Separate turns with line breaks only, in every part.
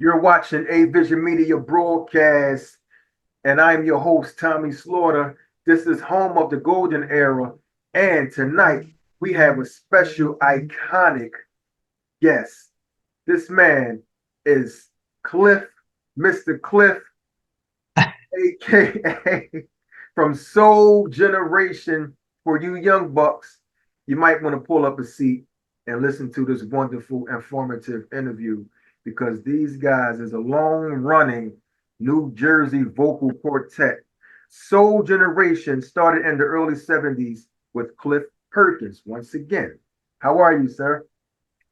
You're watching A Vision Media broadcast, and I'm your host, Tommy Slaughter. This is home of the golden era, and tonight we have a special, iconic guest. This man is Cliff, Mr. Cliff, aka from Soul Generation. For you young bucks, you might want to pull up a seat and listen to this wonderful, informative interview because these guys is a long-running New Jersey vocal quartet. Soul Generation started in the early 70s with Cliff Perkins. Once again, how are you, sir?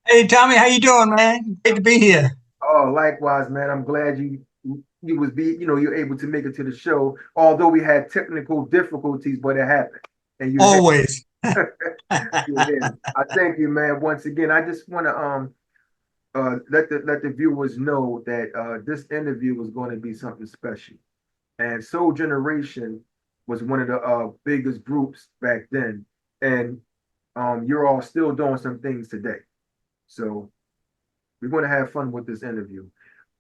Hey Tommy, how you doing, man? Great to be here.
Oh, likewise, man. I'm glad you're able to make it to the show. Although we had technical difficulties, but it happened, and you had.
Always.
Yeah, I thank you, man. Once again, I just want to let the viewers know that this interview was going to be something special. And Soul Generation was one of the biggest groups back then, and you're all still doing some things today. So we're going to have fun with this interview.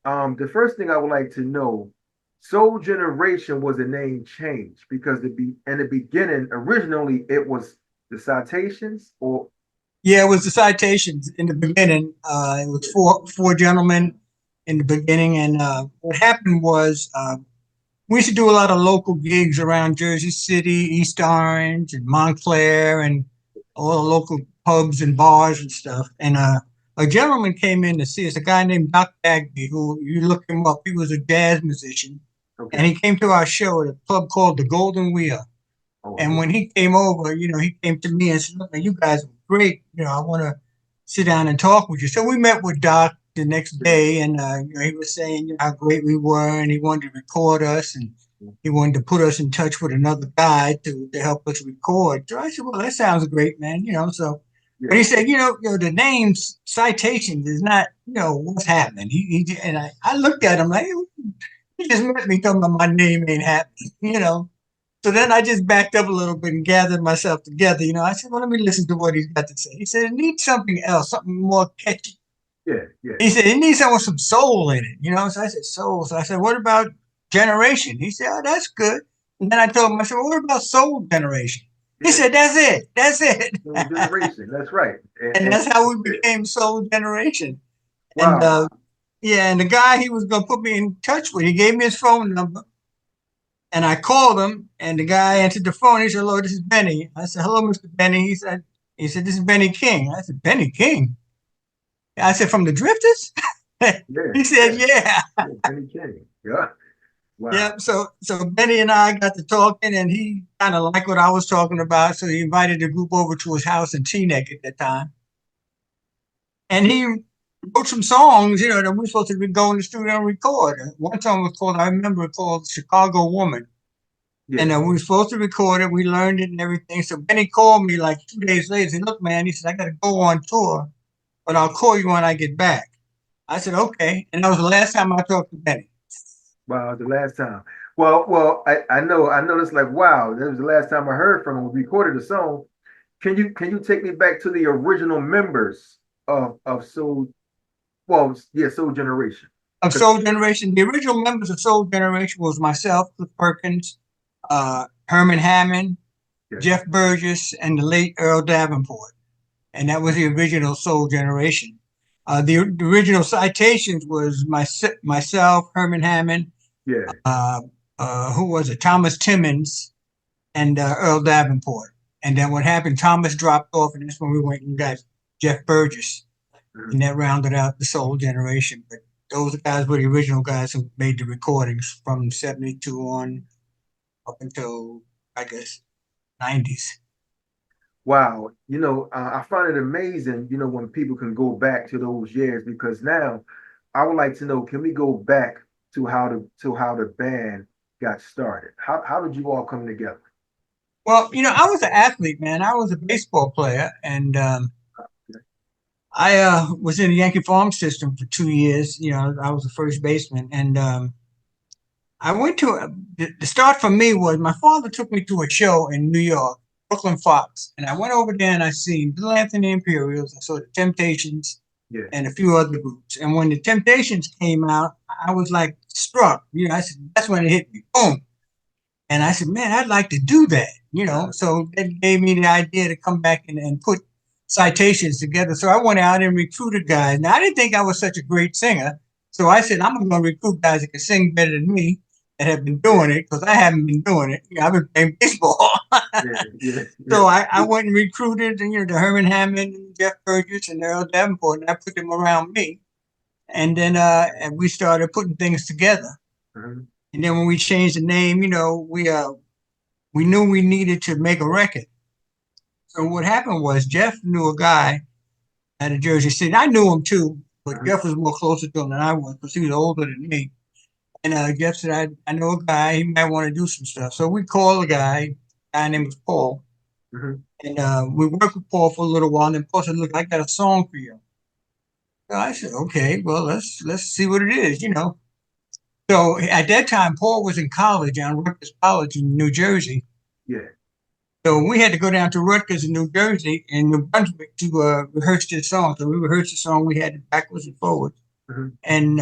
The first thing I would like to know, Soul Generation was a name change because in the beginning, originally it was the Citations or
Yeah, it was the Citations in the beginning. It was four gentlemen in the beginning, and what happened was we used to do a lot of local gigs around Jersey City, East Orange, and Montclair, and all the local pubs and bars and stuff. And a gentleman came in to see us, a guy named Doc Bagby, who you look him up. He was a jazz musician, and
okay.
he came to our show at a club called the Golden Wheel. And
Oh,
when he came over, he came to me and said, "Look, man, you guys are great. I want to sit down and talk with you." So we met with Doc the next day, and he was saying how great we were, and he wanted to record us, and he wanted to put us in touch with another guy to help us record. So I said, "Well, that sounds great, man." So, but
yeah.
he said, the name's Citations is not, what's happening. I looked at him like, he just met me talking about my name ain't happening. So then I just backed up a little bit and gathered myself together. I said, well, let me listen to what he's got to say. He said, it needs something else, something more catchy.
Yeah, yeah.
He said, it needs something with some soul in it. So I said, soul. So I said, what about Generation? He said, oh, that's good. And then I told him, I said, well, what about Soul Generation? He
Yeah.
said, that's it. That's it.
Soul Generation. That's right.
And that's how we became Soul Generation. And
Wow.
yeah, and the guy he was going to put me in touch with, he gave me his phone number. And I called him, and the guy answered the phone. He said, "Hello, this is Benny." I said, "Hello, Mr. Benny." He said, "This is Benny King." I said, "Benny King?" I said, "From the Drifters?"
Yeah,
He said,
yeah.
"Yeah."
Yeah, Penny King. Yeah. Wow.
Yeah. So Benny and I got to talking, and he kind of liked what I was talking about. So he invited the group over to his house in Teaneck at that time, and he wrote some songs, that we were supposed to be going to the studio and record. One song was called, I remember it called "Chicago Woman."
Yeah.
And we were supposed to record it. We learned it and everything. So Benny called me like 2 days later. He said, "Look, man," he said, "I got to go on tour, but I'll call you when I get back." I said, "Okay." And that was the last time I talked to Benny.
Wow. The last time. Well, I know it's like, wow, that was the last time I heard from him. We recorded the song. Can you take me back to the original members of Soul? Well, yeah, Soul Generation.
Of
'Cause-
Soul Generation, the original members of Soul Generation was myself, Cliff Perkins, Herman Hammond,
yeah.
Jeff Burgess, and the late Earl Davenport. And that was the original Soul Generation. The original Citations was myself, Herman Hammond,
Yeah.
uh, who was it? Thomas Timmons and Earl Davenport. And then what happened? Thomas dropped off, and that's when we went and got Jeff Burgess,
Mhm.
and that rounded out the Soul Generation. But those guys were the original guys who made the recordings from '72 on up until I guess '90s.
Wow. I find it amazing, when people can go back to those years because now I would like to know, can we go back to how the band got started? How did you all come together?
Well, I was an athlete, man. I was a baseball player, and I was in the Yankee farm system for 2 years. I was a first baseman, and I went to the start for me was my father took me to a show in New York, Brooklyn Fox, and I went over there and I seen Bill Anthony Imperials. I saw the Temptations.
Yeah.
and a few other groups. And when the Temptations came out, I was like struck. I said, that's when it hit me. Boom. And I said, man, I'd like to do that. So that gave me the idea to come back and put citations together. So I went out and recruited guys. Now, I didn't think I was such a great singer. So I said, I'm going to recruit guys that can sing better than me that have been doing it, because I haven't been doing it. I've been playing baseball. So I went and recruited, the Herman Hammond and Jeff Burgess and Earl Davenport, and I put them around me. And then and we started putting things together.
Mm-hmm.
And then when we changed the name, we knew we needed to make a record. So what happened was Jeff knew a guy out of Jersey City. I knew him too, but
Mm-hmm.
Jeff was more closer to him than I was because he was older than me. And Jeff said, I know a guy, he might want to do some stuff. So we called a guy named was Paul.
Mm-hmm.
And we worked with Paul for a little while. And then Paul said, look, I got a song for you. So I said, okay, well, let's see what it is, So at that time, Paul was in college, on Rutgers College in New Jersey.
Yeah.
So we had to go down to Rutgers in New Jersey and New Brunswick to rehearse this song. So we rehearsed the song. We had it backwards and forwards.
Mm-hmm.
And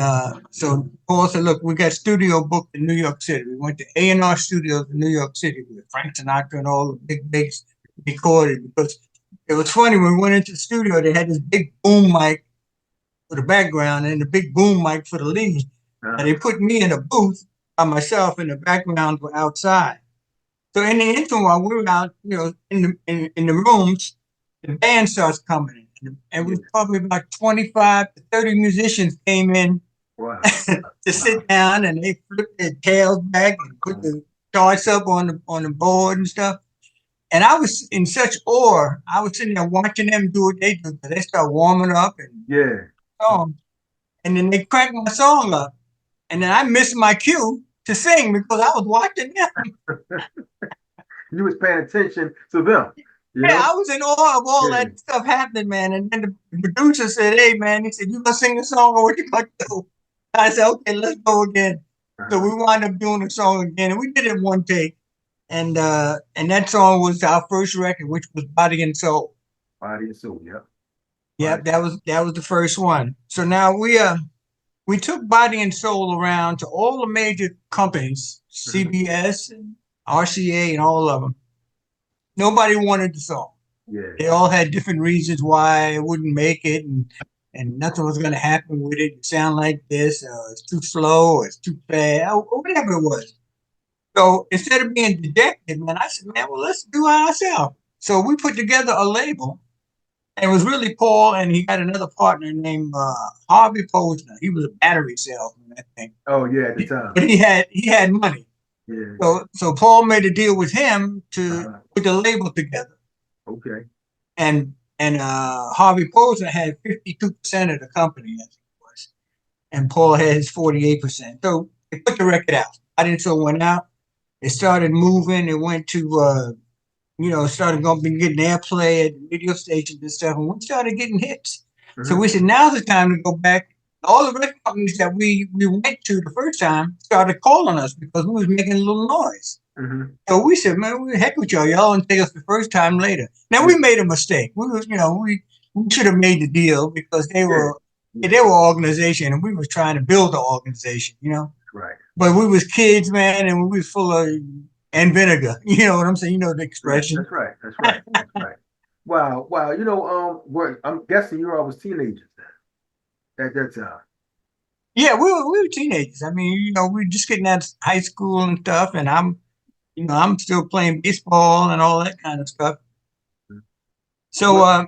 so Paul said, look, we got studio booked in New York City. We went to A&R Studios in New York City with Frank Sinatra and all the big bigs recorded. Because it was funny, when we went into the studio, they had this big boom mic for the background and the big boom mic for the lead. And they put me in a booth by myself, and the background were outside. So in the interim, while we were out, in the rooms, the band starts coming in. And we probably about 25 to 30 musicians came in.
Wow.
To sit down, and they flipped their tails back and put the charts up on the board and stuff. And I was in such awe. I was sitting there watching them do what they do, because they start warming up and and then they cranked my song up. And then I missed my cue to sing because I was watching them.
You was paying attention to them.
Yeah, I was in awe of all that stuff happening, man. And then the producer said, hey, man, he said, you gonna sing the song or what you gonna do? I said, okay, let's go again. So we wound up doing the song again, and we did it one take. And that song was our first record, which was Body and Soul.
Body and Soul, yeah.
Yeah, that was the first one. So now we took Body and Soul around to all the major companies, CBS and RCA and all of them. Nobody wanted the song.
Yeah.
They all had different reasons why it wouldn't make it, and nothing was going to happen with it. It sounded like this, it's too slow, or it's too fast, or whatever it was. So instead of being dejected, man, I said, man, well, let's do it ourselves. So we put together a label. And it was really Paul, and he had another partner named Harvey Posner. He was a battery salesman, I think.
Oh yeah, at the time.
But he had money.
Yeah.
So Paul made a deal with him to put the label together.
Okay.
And Harvey Posner had 52% of the company, as it was, and Paul had his 48%. So they put the record out. I didn't so went out. It started moving. It went to started going to be getting airplay at the radio stations and stuff, and we started getting hits. Mm-hmm. So we said, now's the time to go back. All the record companies that we went to the first time started calling us because we was making a little noise. Mm-hmm. So we said, man, we heck with y'all. Y'all didn't take us the first time later. Now we made a mistake. We was, we should have made the deal because they were organization, and we was trying to build the organization,
Right.
But we was kids, man, and we was full of and vinegar. You know what I'm saying? You know the expression.
That's right. Wow. I'm guessing you all was teenagers then at that time.
Yeah, we were teenagers. I mean, we were just getting out of high school and stuff, and I'm still playing baseball and all that kind of stuff. So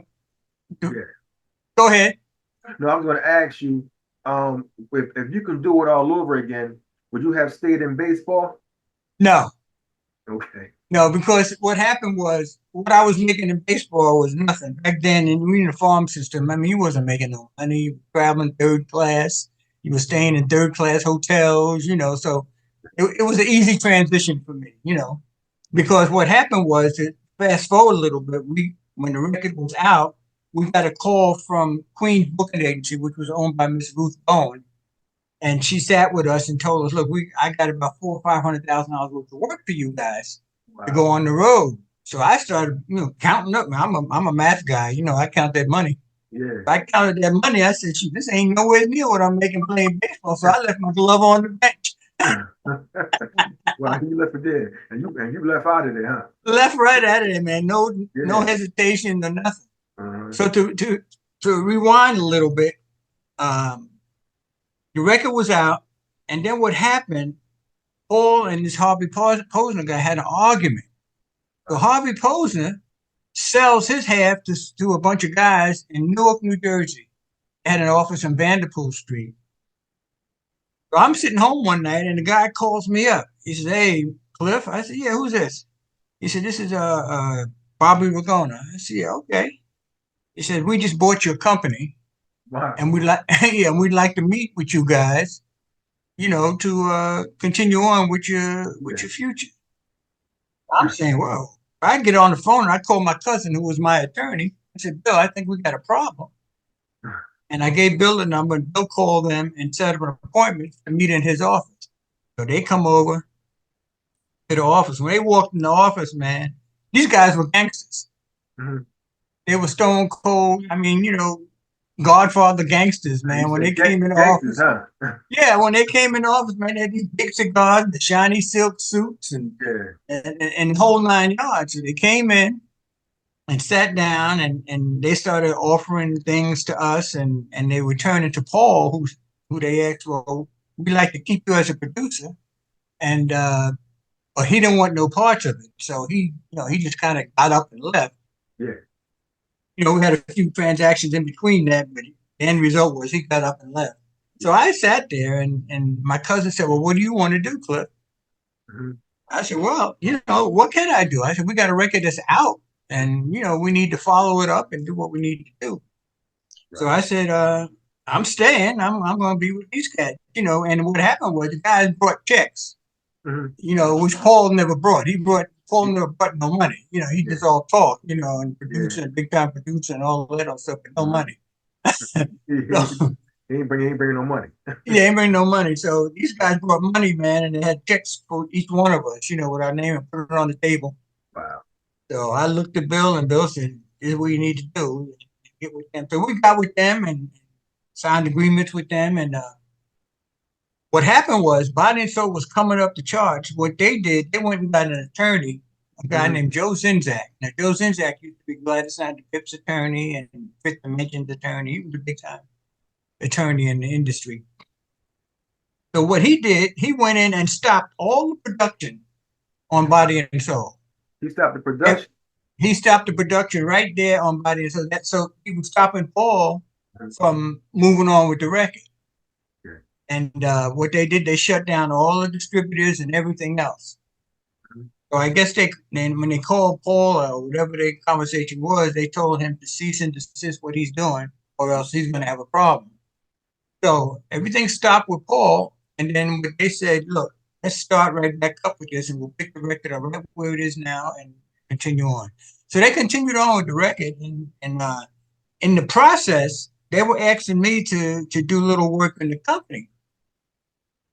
go ahead.
No, I was going to ask you, if you could do it all over again, would you have stayed in baseball?
No.
Okay.
No, because what happened was what I was making in baseball was nothing. Back then, in the farm system, I mean, he wasn't making no money. He was traveling third class. He was staying in third class hotels, so it was an easy transition for me, because what happened was, to fast forward a little bit, when the record was out, we got a call from Queen's Booking Agency, which was owned by Miss Ruth Bowen. And she sat with us and told us, look, I got about $400,000 or $500,000 worth of work for you guys to go on the road. So I started, counting up. I'm a math guy, I count that money.
Yeah.
I counted that money. I said, shoot, this ain't nowhere near what I'm making playing baseball. So I left my glove on the bench.
Well, you left it there, and you left out of there, huh?
Left right out of there, man. No
Yeah.
hesitation, no nothing.
Uh-huh.
So to rewind a little bit, um, the record was out, and then what happened? Paul and this Harvey Posner guy had an argument. So Harvey Posner sells his half to a bunch of guys in Newark, New Jersey. They had an office on Vanderpool Street. So I'm sitting home one night, and the guy calls me up. He says, "Hey, Cliff." I said, "Yeah, who's this?" He said, "This is Bobby Ragona." I said, "Yeah, okay." He said, "We just bought your company,
Wow.
and we'd like to meet with you guys, to continue on with your future." I'm saying, "Well, I get on the phone and I called my cousin who was my attorney. I said, Bill, I think we got a problem." And I gave Bill the number, and Bill called them and set up an appointment to meet in his office. So they come over to the office. When they walked in the office, man, these guys were gangsters.
Mhm.
They were stone cold. I mean, Godfather gangsters,
You
man. When they
said
came in the
gangsters,
office,
huh?
yeah, when they came in the office, man, they had these big cigars, the shiny silk suits, and
Yeah.
and the whole 9 yards. So they came in and sat down, and they started offering things to us, and they were turning to Paul, who they asked, "Well, we like to keep you as a producer," and but he didn't want no parts of it, so he just kind of got up and left.
Yeah.
We had a few transactions in between that, but the end result was he got up and left. So I sat there, and my cousin said, "Well, what do you want to do, Cliff?"
Mhm.
I said, "Well, what can I do?" I said, "We got a record that's out, and we need to follow it up and do what we need to do." So
Right.
I said, "I'm staying. I'm going to be with these cats." And what happened was the guys brought checks,
Mhm.
which Paul never brought. Paul never brought no money. He
Yeah.
just all talk, and
Yeah.
producer, big time producer, and all that other stuff, but no
Uh-huh.
money.
He, he,
So,
he ain't bringing no money.
yeah, ain't bring no money. So these guys brought money, man, and they had checks for each one of us, with our name and put it on the table.
Wow.
So I looked at Bill, and Bill said, "This is what you need to do. Get with them." So we got with them and signed agreements with them. And what happened was, Body and Soul was coming up to charge. What they did, they went and got an attorney, a guy
Mhm.
named Joe Zinzak. Now, Joe Zinzak used to be Gladys Knight Pipp's attorney and Fifth Dimension's attorney. He was a big time attorney in the industry. So what he did, he went in and stopped all the production on Body and Soul.
He stopped the
And
production.
he stopped the production right there on Body and Soul. So he was stopping Paul
Mhm.
from moving on with the record.
Yeah.
And what they did, they shut down all the distributors and everything else.
Mhm.
So I guess when they called Paul or whatever the conversation was, they told him to cease and desist what he's doing, or else he's going to have a problem. So everything stopped with Paul, and then they said, "Look, let's start right back up with this, and we'll pick the record up right where it is now and continue on." So they continued on with the record, and in the process, they were asking me to do little work in the company.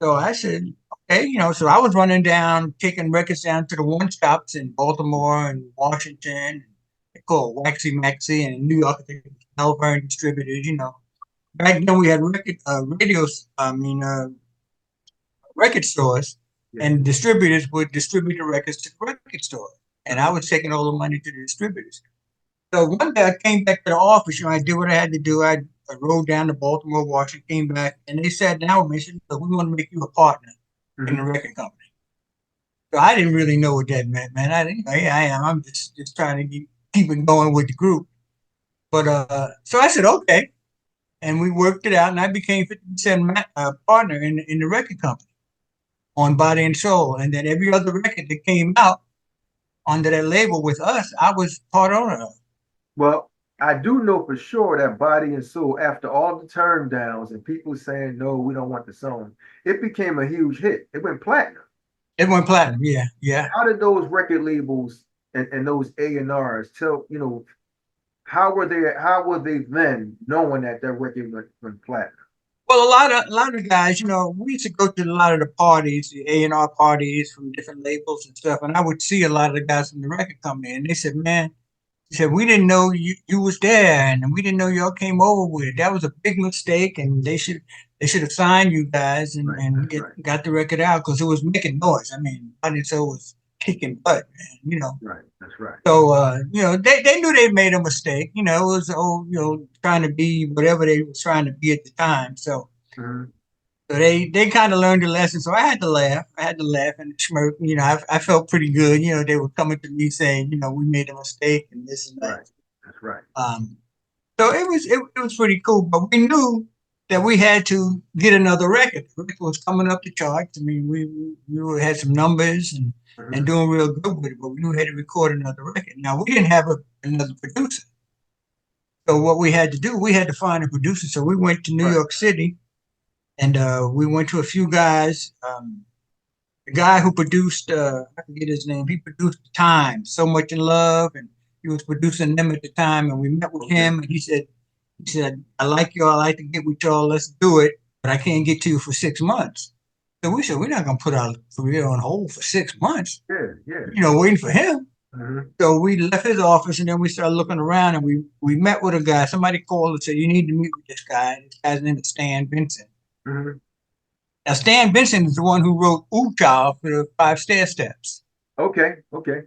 So I said, "Okay," So I was running down, taking records down to the one shops in Baltimore and Washington. They call it Waxy Maxy, and in New York, they Melbourne Distributors. Back then we had record stores,
Yeah.
and distributors would distribute the records to the record store, and I was taking all the money to the distributors. So one day I came back to the office, I did what I had to do. I rode down to Baltimore, Washington, came back, and they sat down with me and said, "Look, we want to make you a partner in the
Mhm.
record company." So I didn't really know what that meant, man. I didn't. Yeah, I am. I'm just trying to keep it going with the group. But so I said, "Okay," and we worked it out, and I became 50% partner in the record company on Body and Soul, and then every other record that came out under that label with us, I was part owner of.
Well, I do know for sure that Body and Soul, after all the turn downs and people saying, no, we don't want the song, it became a huge hit. It went platinum.
It went platinum, yeah, yeah.
How did those record labels and those A&Rs tell, how were they then knowing that their record went platinum?
Well, a lot of guys, we used to go to a lot of the parties, the A&R parties from different labels and stuff, and I would see a lot of the guys from the record company, and they said, "Man, He said, we didn't know you was there, and we didn't know y'all came over with it. That was a big mistake, and they should have signed you guys and,
Right.
and
That's
get,
right.
got the record out because it was making noise. I mean, Body and Soul was kicking butt, and,
Right. That's right.
So they knew they made a mistake. It was trying to be whatever they were trying to be at the time. So
Mhm.
so they kind of learned the lesson. So I had to laugh. I had to laugh and smirk. I felt pretty good. They were coming to me saying, we made a mistake and this and that.
Right. That's right.
Um, so it was pretty cool. But we knew that we had to get another record. The record was coming up the charts. I mean, had some numbers and
Mhm.
doing real good with it. But we knew we had to record another record. Now we didn't have another producer. So what we had to do, we had to find a producer. So we went to New
Right.
York City and we went to a few guys. The guy who produced, I forget his name, he produced Time, So Much in Love, and he was producing them at the time. And we met with
Okay.
him, and he said, I like y'all, I like to get with y'all, let's do it, but I can't get to you for 6 months. So we said, we're not going to put our career on hold for 6 months,
Yeah. Yeah.
waiting for him.
Mhm.
So we left his office and then we started looking around and we met with a guy. Somebody called and said, you need to meet with this guy. This guy's name is Stan Vincent.
Mhm.
Now, Stan Vincent is the one who wrote Ooh Child for the Five Stair Steps.
Okay. Okay.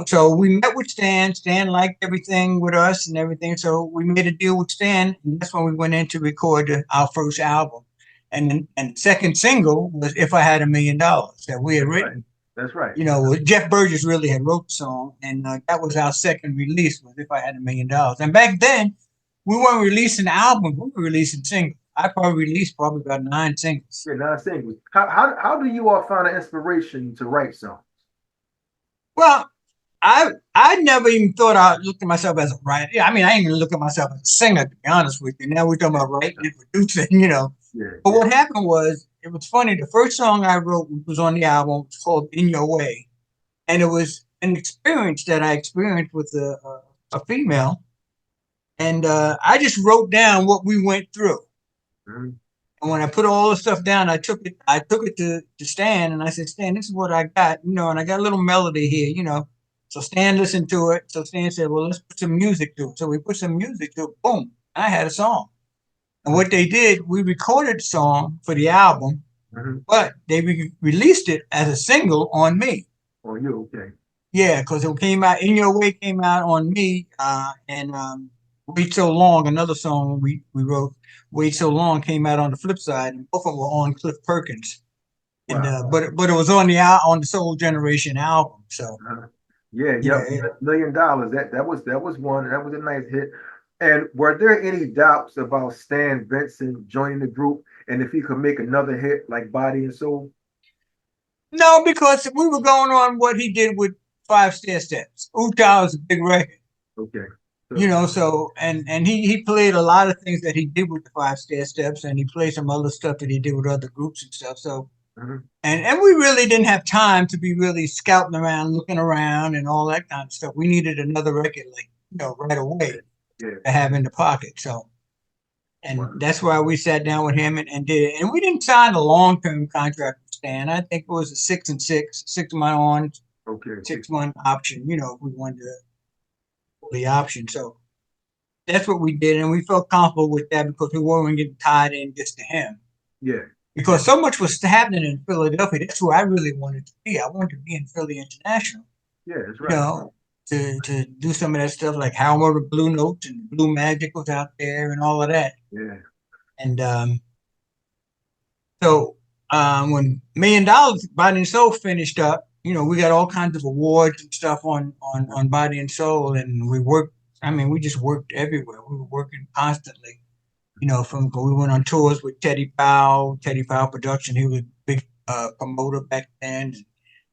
So we met with Stan. Stan liked everything with us and everything. So we made a deal with Stan. And that's when we went in to record our first album. And the second single was If I Had $1,000,000 that we had
That's right.
written.
That's right.
Jeff Burgess really had wrote the song, and that was our second release. Was If I Had $1,000,000, and back then we weren't releasing albums; we were releasing singles. I probably released about 9 singles.
Yeah. Now, singles. How do you all find an inspiration to write songs?
Well, I never even thought I looked at myself as a writer. Yeah, I mean, I ain't even look at myself as a singer, to be honest with you. Now we're talking about writing and producing.
Yeah.
But
Yeah.
what happened was, it was funny. The first song I wrote was on the album. It's called "In Your Way." And it was an experience that I experienced with a female, and I just wrote down what we went through.
Mhm.
And when I put all the stuff down, I took it to Stan, and I said, Stan, this is what I got, and I got a little melody here. So Stan listened to it. So Stan said, well, let's put some music to it. So we put some music to it. Boom, I had a song. And what they did, we recorded the song for the album,
Mhm.
but they released it as a single on me.
Oh, you okay?
Yeah, because it came out. In Your Way came out on me, and Wait So Long, another song we wrote. Wait So Long came out on the flip side, and both of them were on Cliff Perkins. And
Wow.
but it was on the Soul Generation album. So
Uh-huh. Yeah.
you know,
Yep. $1,000,000. That was one. That was a nice hit. And were there any doubts about Stan Vincent joining the group and if he could make another hit like Body and Soul?
no, because we were going on what he did with Five Stair Steps. Utah is a big record.
Okay.
So and he played a lot of things that he did with the Five Stair Steps, and he played some other stuff that he did with other groups and stuff. So
Mhm.
and we really didn't have time to be really scouting around, looking around, and all that kind of stuff. We needed another record, like right away
Yeah.
to have in the pocket. So and
Wow.
that's why we sat down with him and did it. And we didn't sign a long term contract with Stan. I think it was a 6 month on,
Okay.
6 month option. If we wanted to the option. So that's what we did, and we felt comfortable with that because we weren't getting tied in just to him.
Yeah.
Because so much was happening in Philadelphia. That's where I really wanted to be. I wanted to be in Philly International,
Yeah. That's
you
right.
know, to do some of that stuff like Howard the Blue Notes and Blue Magic was out there and all of that.
Yeah.
And so when $1,000,000 Body and Soul finished up, we got all kinds of awards and stuff on Body and Soul, and we worked. I mean, we just worked everywhere. We were working constantly. We went on tours with Teddy Powell Production. He was a big promoter back then.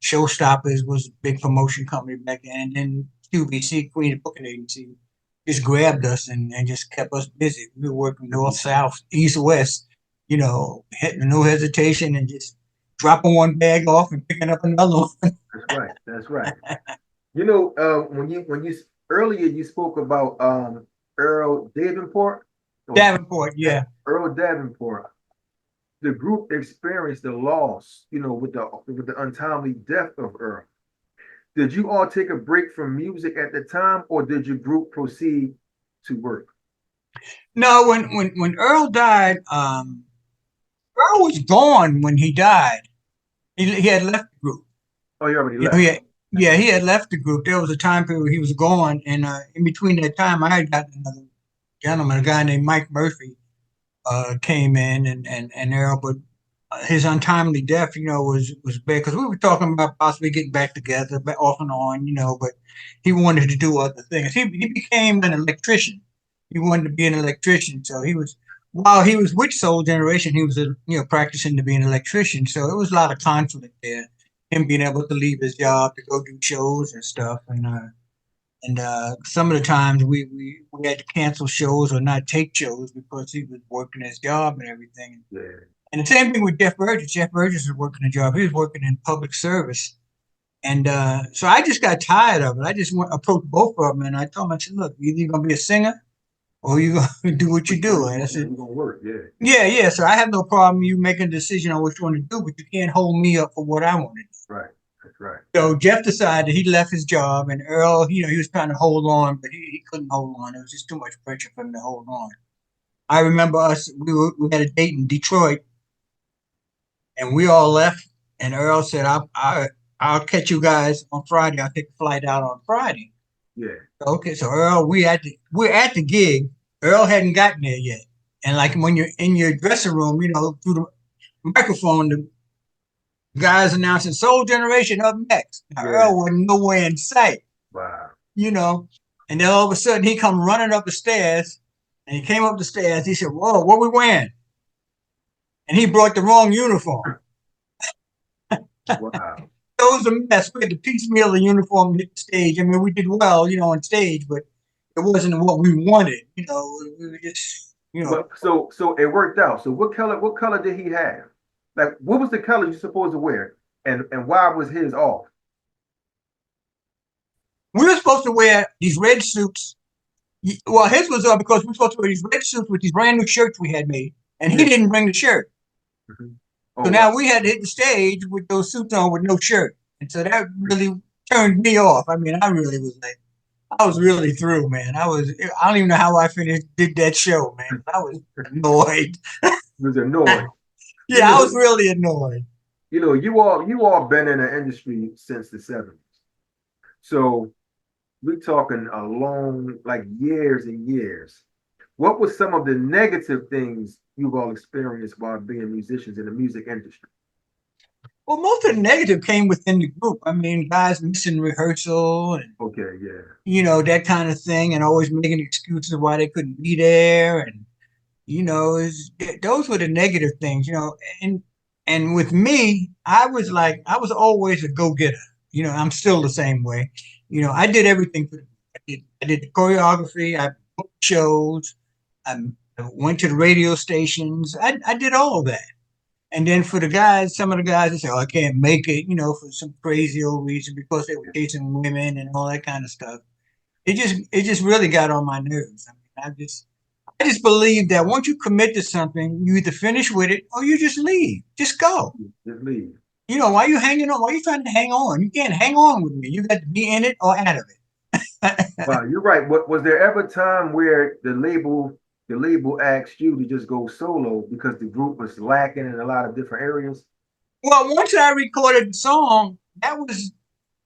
Showstoppers was a big promotion company back then. And then QVC, Queen's Booking Agency, just grabbed us and just kept us busy. We were working north, south, east, west, hitting no hesitation and just dropping one bag off and picking up another one.
That's right. That's right. When you earlier you spoke about Earl Davenport or
Davenport, yeah.
Earl Davenport. The group experienced the loss, with the untimely death of Earl. Did you all take a break from music at the time, or did your group proceed to work?
No, when Earl died, Earl was gone when he died. He had left the group.
Oh, you already
You know,
left.
yeah, he had left the group. There was a time period where he was gone, and in between that time, I had got another gentleman, a guy named Mike Murphy, came in, and Earl, but his untimely death, was big because we were talking about possibly getting back together, but off and on, but he wanted to do other things. He became an electrician. He wanted to be an electrician, so while he was with Soul Generation, he was practicing to be an electrician. So it was a lot of conflict there. Him being able to leave his job to go do shows and stuff, and some of the times we had to cancel shows or not take shows because he was working his job and everything.
Yeah.
And the same thing with Jeff Burgess. Jeff Burgess was working a job. He was working in public service. And so I just got tired of it. I just approached both of them and I told them, I said, look, either you're going to be a singer or you're going to do what you do. And I said,
It's going to work, yeah.
Yeah. So I have no problem you making a decision on what you want to do, but you can't hold me up for what I want to do.
Right. That's right.
So Jeff decided he left his job, and Earl, he was trying to hold on, but he couldn't hold on. It was just too much pressure for him to hold on. I remember we had a date in Detroit, and we all left. And Earl said, "I'll catch you guys on Friday. I'll take a flight out on Friday."
Yeah.
Okay, so Earl, we're at the gig. Earl hadn't gotten there yet, and like when you're in your dressing room, through the microphone, the guys announcing Soul Generation up next. Now,
Yeah.
Earl wasn't nowhere in sight.
Wow.
And then all of a sudden he come running up the stairs, and he came up the stairs. He said, "Whoa, what we wearing?" And he brought the wrong uniform.
Wow.
It was a mess. We had to piecemeal the uniform to hit the stage. I mean, we did well, on stage, but it wasn't what we wanted. We were just,
So it worked out. So what color did he have? Like, what was the color you're supposed to wear, and why was his off?
We were supposed to wear these red suits. Well, his was up because we were supposed to wear these red suits with these brand new shirts we had made, and he didn't bring the shirt.
Mm-hmm.
So now we had to hit the stage with those suits on with no shirt, and so that really turned me off. I mean, I was really through, man. I don't even know how I did that show, man. I was annoyed.
He was annoyed.
Yeah, I was really annoyed.
You all been in the industry since the 70s. So we're talking a long, like years and years. What were some of the negative things you've all experienced while being musicians in the music industry?
Well, most of the negative came within the group. I mean, guys missing rehearsal and
Okay, yeah.
that kind of thing, and always making excuses why they couldn't be there, and those were the negative things. And with me, I was always a go-getter. I'm still the same way. I did everything for I did the choreography, I booked shows, I went to the radio stations, I did all of that. And then for the guys, some of the guys they say, "Oh, I can't make it," for some crazy old reason because they were chasing women and all that kind of stuff. It just really got on my nerves. I mean, I just believe that once you commit to something, you either finish with it or you just leave. Just go.
Just leave.
Why are you hanging on? Why are you trying to hang on? You can't hang on with me. You got to be in it or out of it.
Wow, you're right. Was there ever a time where the label asked you to just go solo because the group was lacking in a lot of different areas?
Well, once I recorded the song,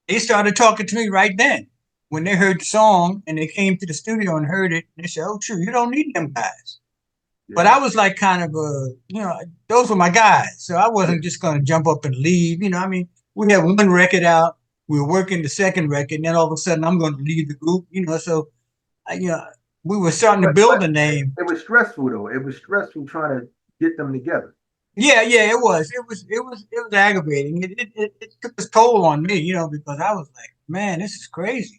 they started talking to me right then. When they heard the song and they came to the studio and heard it, they said, "Oh, sure, you don't need them guys." Yeah. But I was like kind of those were my guys. So I wasn't just going to jump up and leave. We had one record out. We were working the second record. And then all of a sudden I'm going to leave the group, so, we were starting to build a name.
It was stressful though. It was stressful trying to get them together.
Yeah, it was. It was aggravating. It took its toll on me, because I was like, man, this is crazy.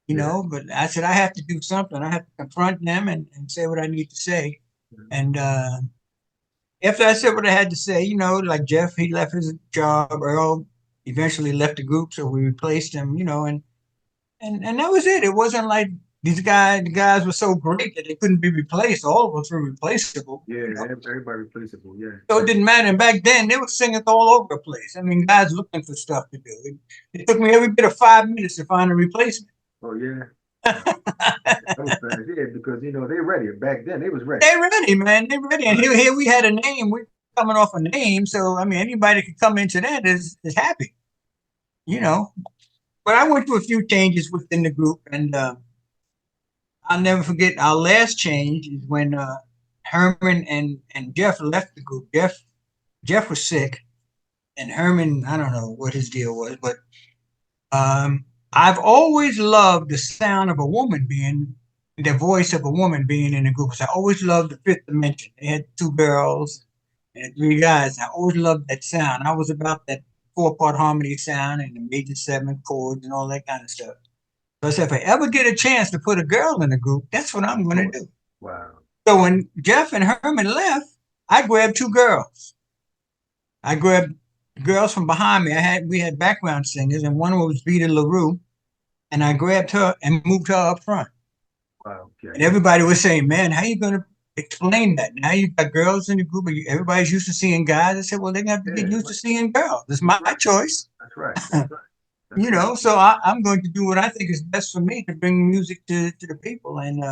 But I said, I have to do something. I have to confront them and say what I need to say. And after I said what I had to say, like Jeff, he left his job. Earl eventually left the group, so we replaced him, and that was it. It wasn't like the guys were so great that they couldn't be replaced. All of us were replaceable.
Yeah,
You know?
everybody replaceable. Yeah.
So it didn't matter. And back then, they were singing all over the place. I mean, guys looking for stuff to do. It took me every bit of 5 minutes to find a replacement.
Oh yeah. That was fast. Yeah, because they ready. Back then they was ready.
They ready, man. They ready. And here we had a name. We're coming off a name. So, I mean, anybody could come into that is happy, you know. But I went through a few changes within the group. And I'll never forget our last change is when Herman and Jeff left the group. Jeff was sick. And Herman, I don't know what his deal was, but I've always loved the sound of a woman being, the voice of a woman being in the group. So I always loved the Fifth Dimension. They had 2 girls and 3 guys. I always loved that sound. I was about that 4-part harmony sound and the major 7 chords and all that kind of stuff. So I said, if I ever get a chance to put a girl in the group, that's what I'm going to do.
Wow.
So when Jeff and Herman left, I grabbed 2 girls. I grabbed girls from behind me. We had background singers, and one was Veda LaRue, and I grabbed her and moved her up front.
Wow. Okay.
And everybody was saying, "Man, how you going to explain that? Now you got girls in the group, and everybody's used to seeing guys." I said, "Well, they're going to have to get used to seeing girls. It's my choice."
That's right. That's right.
You know, so I'm going to do what I think is best for me to bring music to the people, and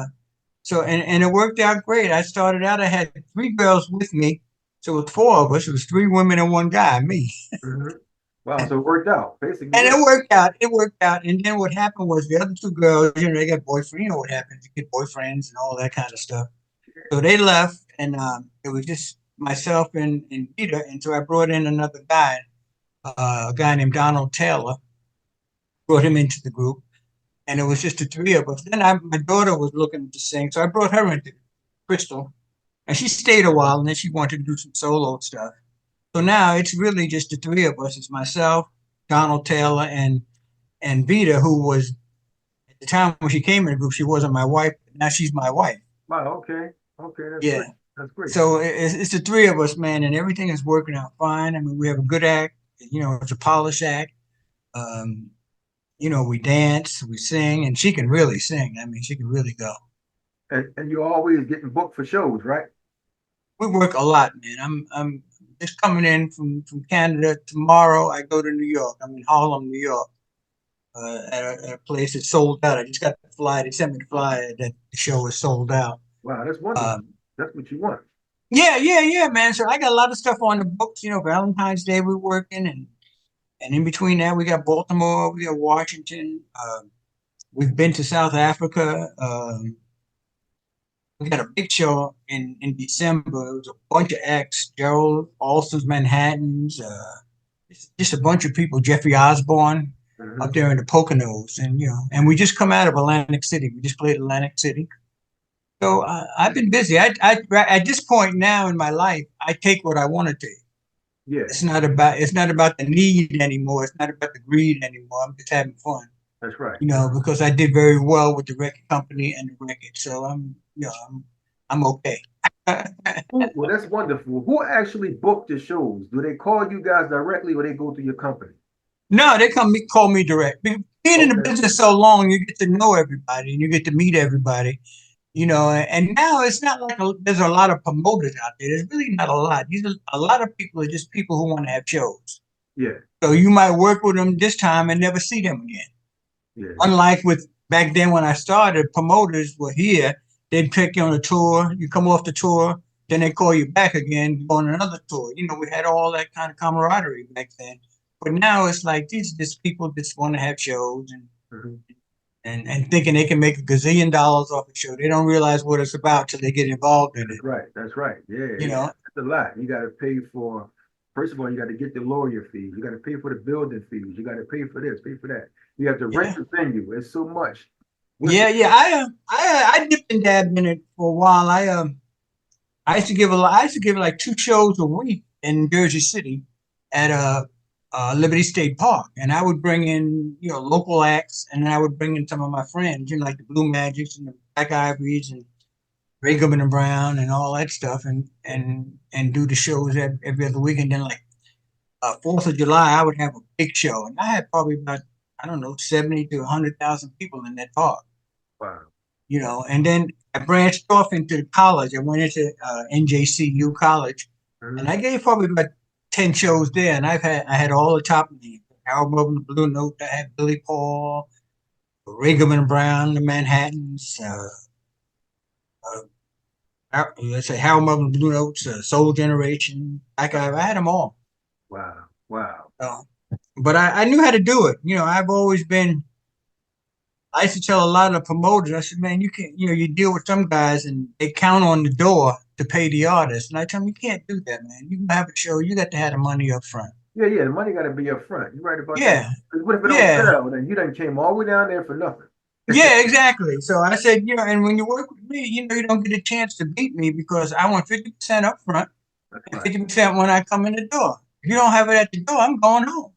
so it worked out great. I started out, I had 3 girls with me. So it was 4 of us. It was 3 women and 1 guy, me.
Mm-hmm. Wow, so it worked out, basically.
And it worked out. It worked out. And then what happened was the other 2 girls, they got boyfriends. You know what happens. You get boyfriends and all that kind of stuff. So they left, and it was just myself and Peter. And so I brought in another guy, a guy named Donald Taylor, brought him into the group. And it was just the 3 of us. Then my daughter was looking to sing, so I brought her into Crystal. And she stayed a while, and then she wanted to do some solo stuff. So now it's really just the 3 of us. It's myself, Donald Taylor, and Veda, who was, at the time when she came in the group, she wasn't my wife. But now she's my wife.
Wow, okay. Okay, that's
Yeah.
great. That's great.
So it's the 3 of us, man, and everything is working out fine. I mean, we have a good act. It's a polished act. We dance, we sing, and she can really sing. I mean, she can really go.
And you're always getting booked for shows, right?
We work a lot, man. I'm just coming in from Canada. Tomorrow I go to New York. I'm in Harlem, New York, at a place that's sold out. I just got the flyer. They sent me the flyer that the show is sold out.
Wow, that's wonderful. That's what you want.
Yeah, man. So I got a lot of stuff on the books. Valentine's Day we're working, and in between that we got Baltimore, we got Washington. We've been to South Africa. We got a big show in December. It was a bunch of acts, Gerald Alston's Manhattans, just a bunch of people, Jeffrey Osborne up there in the Poconos. And we just come out of Atlantic City. We just played Atlantic City. So I've been busy. I at this point now in my life, I take what I want to take.
Yeah.
It's not about the need anymore. It's not about the greed anymore. I'm just having fun.
That's right.
Because I did very well with the record company and the record. So I'm okay.
Well, that's wonderful. Who actually booked the shows? Do they call you guys directly or they go through your company?
No, they call me direct. Being in the business so long, you get to know everybody and you get to meet everybody. And now it's not like there's a lot of promoters out there. There's really not a lot. A lot of people are just people who want to have shows.
Yeah.
So you might work with them this time and never see them again.
Yeah.
Unlike with back then when I started, promoters were here. They'd take you on a tour. You come off the tour, then they call you back again, go on another tour. We had all that kind of camaraderie back then. But now it's like these just people just want to have shows and thinking they can make $1 gazillion off a show. They don't realize what it's about till they get involved in it.
That's right. Yeah. It's a lot. You got to pay for. First of all, you got to get the lawyer fees. You got to pay for the building fees. You got to pay for this, pay for that. You have to rent the venue. It's so much. I dipped and dabbed in it for a while. I used to give like 2 shows a week in Jersey City at Liberty State Park, and I would bring in local acts, and then I would bring in some of my friends, like the Blue Magics and the Black Ivories and Ray Goodman and Brown and all that stuff, and do the shows every other week. And then 4th of July, I would have a big show, and I had probably about 70 to 100,000 people in that park. Wow.
and then I branched off into college. I went into NJCU college, and I gave probably about 10 shows there, and I had all the top names. Harold Melvin, the Blue Note, I had Billy Paul, Riggerman Brown, the Manhattans, let's say Harold Melvin, the Blue Notes, Soul Generation. I had them all.
Wow, wow.
But I knew how to do it. I've always been. I used to tell a lot of promoters, I said, man, you can't, you deal with some guys and they count on the door to pay the artist. And I tell them, you can't do that, man. You can have a show, you got to have the money up front.
Yeah, the money got to be up front. You're right about
that.
Because what if it don't sell? Then you done came all the way down there for nothing.
Yeah, exactly. So I said, and when you work with me, you don't get a chance to beat me because I want 50% up front and 50% when I come in the door. If you don't have it at the door, I'm going home.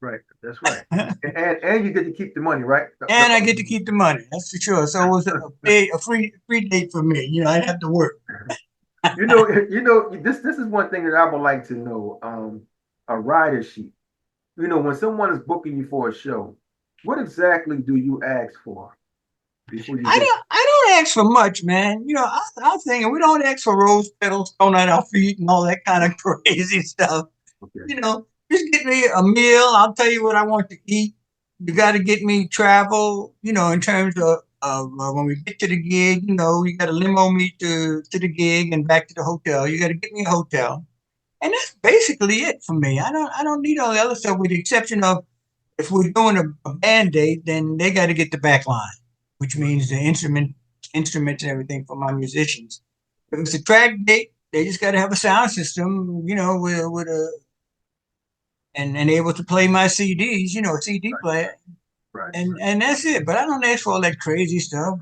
Right, that's right. and you get to keep the money, right?
And I get to keep the money, that's for sure. So it was a free date for me. I didn't have to work.
This is one thing that I would like to know. A rider sheet. When someone is booking you for a show, what exactly do you ask for?
I don't ask for much, man. I'm thinking we don't ask for rose petals thrown at our feet and all that kind of crazy stuff. Okay. Just get me a meal. I'll tell you what I want to eat. You got to get me travel, in terms of when we get to the gig, you got to limo me to the gig and back to the hotel. You got to get me a hotel. And that's basically it for me. I don't need all the other stuff with the exception of if we're doing a band date, then they got to get the back line, which means the instruments and everything for my musicians. If it's a track date, they just got to have a sound system, with a and able to play my CDs, a CD player. Right. And that's it. But I don't ask for all that crazy stuff,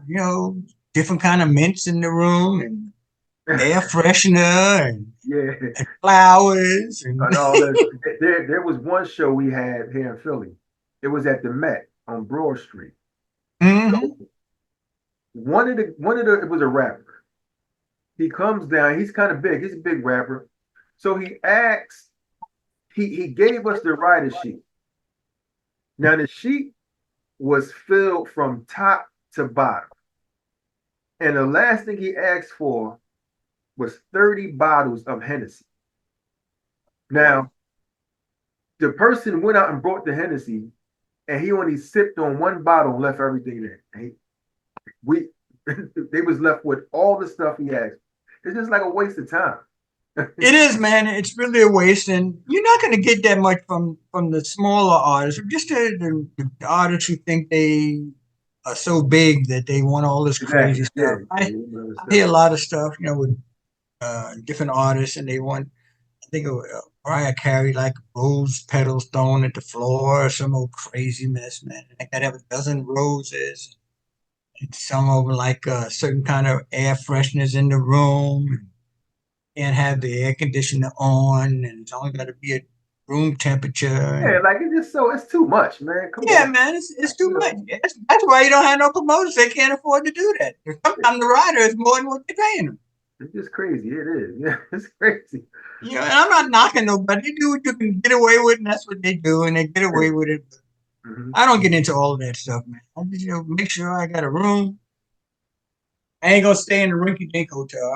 different kind of mints in the room and air freshener and flowers. And
all that. There was one show we had here in Philly. It was at the Met on Broad Street.
Mm-hmm.
So it was a rapper. He comes down, he's kind of big, he's a big rapper. So he asks, he gave us the rider sheet. Now the sheet was filled from top to bottom. And the last thing he asked for was 30 bottles of Hennessy. Now, the person went out and brought the Hennessy, and he only sipped on one bottle and left everything in. They was left with all the stuff he asked. It's just like a waste of time.
It is, man. It's really a waste, and you're not going to get that much from the smaller artists, just the artists who think they are so big that they want all this crazy stuff. I hear a lot of stuff, with different artists, and they want, I think, Mariah Carey, like rose petals thrown at the floor, or some old crazy mess, man. I got to have a dozen roses, and some of them like a certain kind of air fresheners in the room. Can't have the air conditioner on, and it's only got to be at room temperature.
Yeah, like it's too much, man. Come on.
Man, it's too much. That's why you don't have no promoters. They can't afford to do that. Sometimes the rider is more than what they're paying them.
It's just crazy. It is. Yeah, it's crazy.
And I'm not knocking nobody. They do what you can get away with, and that's what they do, and they get away with it. Mm-hmm. I don't get into all of that stuff, man. I just make sure I got a room. I ain't gonna stay in the rinky-dink hotel.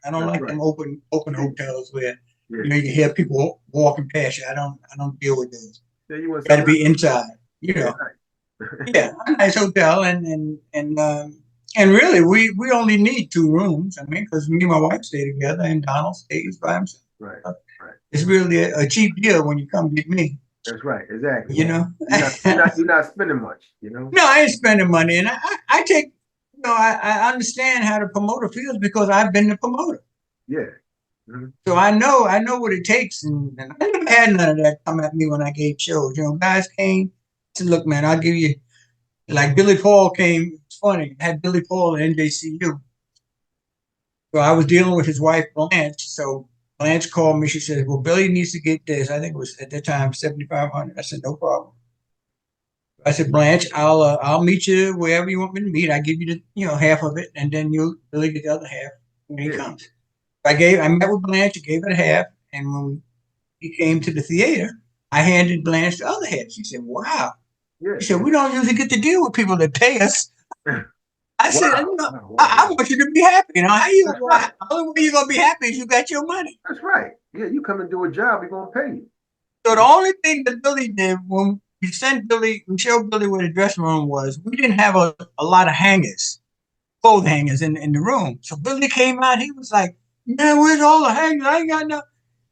I don't like them open hotels where you can hear people walking past you. I don't deal with those. You got to be inside. Yeah, a nice hotel, and really we only need 2 rooms. I mean, because me and my wife stay together, and Donald stays by himself. Right. It's really a cheap deal when you come get me.
That's right. Exactly.
You're
not spending much.
No, I ain't spending money, and I take. I understand how the promoter feels because I've been the promoter.
Yeah. Mm-hmm.
So I know what it takes, and I never had none of that come at me when I gave shows. Guys came, said, "Look, man, I'll give you." Like Billy Paul came. It's funny. I had Billy Paul at NJCU. So I was dealing with his wife Blanche. So Blanche called me. She said, "Well, Billy needs to get this." I think it was at that time $7,500. I said, "No problem." I said, "Blanche, I'll meet you wherever you want me to meet. I give you the half of it, and then you'll really get the other half when he comes." I met with Blanche, I gave her half, and when he came to the theater, I handed Blanche the other half. She said, "Wow." She said, "We don't usually get to deal with people that pay us." I said,
Wow,
you know,
wow, wow,
I
wow.
want you to be happy. You know, how you?
That's right.
The only way you're gonna be happy is you got your money.
That's right. Yeah, you come and do a job, we're gonna pay you.
So the only thing that Billy did when we sent Billy, we showed Billy where the dressing room was, we didn't have a lot of hangers, clothes hangers in the room. So Billy came out, he was like, man, where's all the hangers? I ain't got no.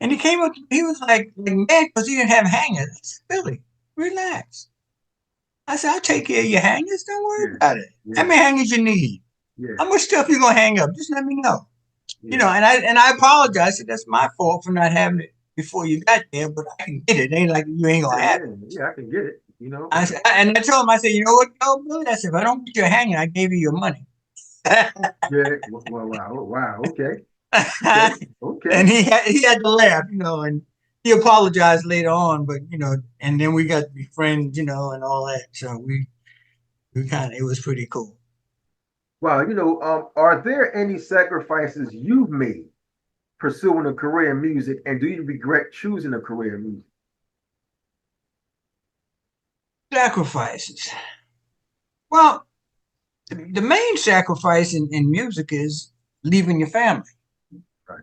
And he came up, he was like mad because he didn't have hangers. I said, Billy, relax. I said, I'll take care of your hangers. Don't worry
Yeah,
about it. How
yeah,
many hangers you need?
yeah,
How much stuff you gonna hang up? Just let me know. You know,
yeah,
and I apologize. I said, that's my fault for not having it before you got there, but I can get it. It ain't like you ain't
yeah,
gonna have
yeah,
it.
yeah. I can get it. You know.
I said, and I told him, I said, you know what, though, Billy? I said, if I don't get you a hanger, I gave you your money.
Yeah. Wow, wow, wow. Okay, okay, okay.
And he had to laugh, you know, and he apologized later on, but you know, and then we got to be friends, you know, and all that. So we kind of, it was pretty cool.
Wow. Are there any sacrifices you've made pursuing a career in music, and do you regret choosing a career in music?
Sacrifices. Well, the main sacrifice in music is leaving your family.
Right.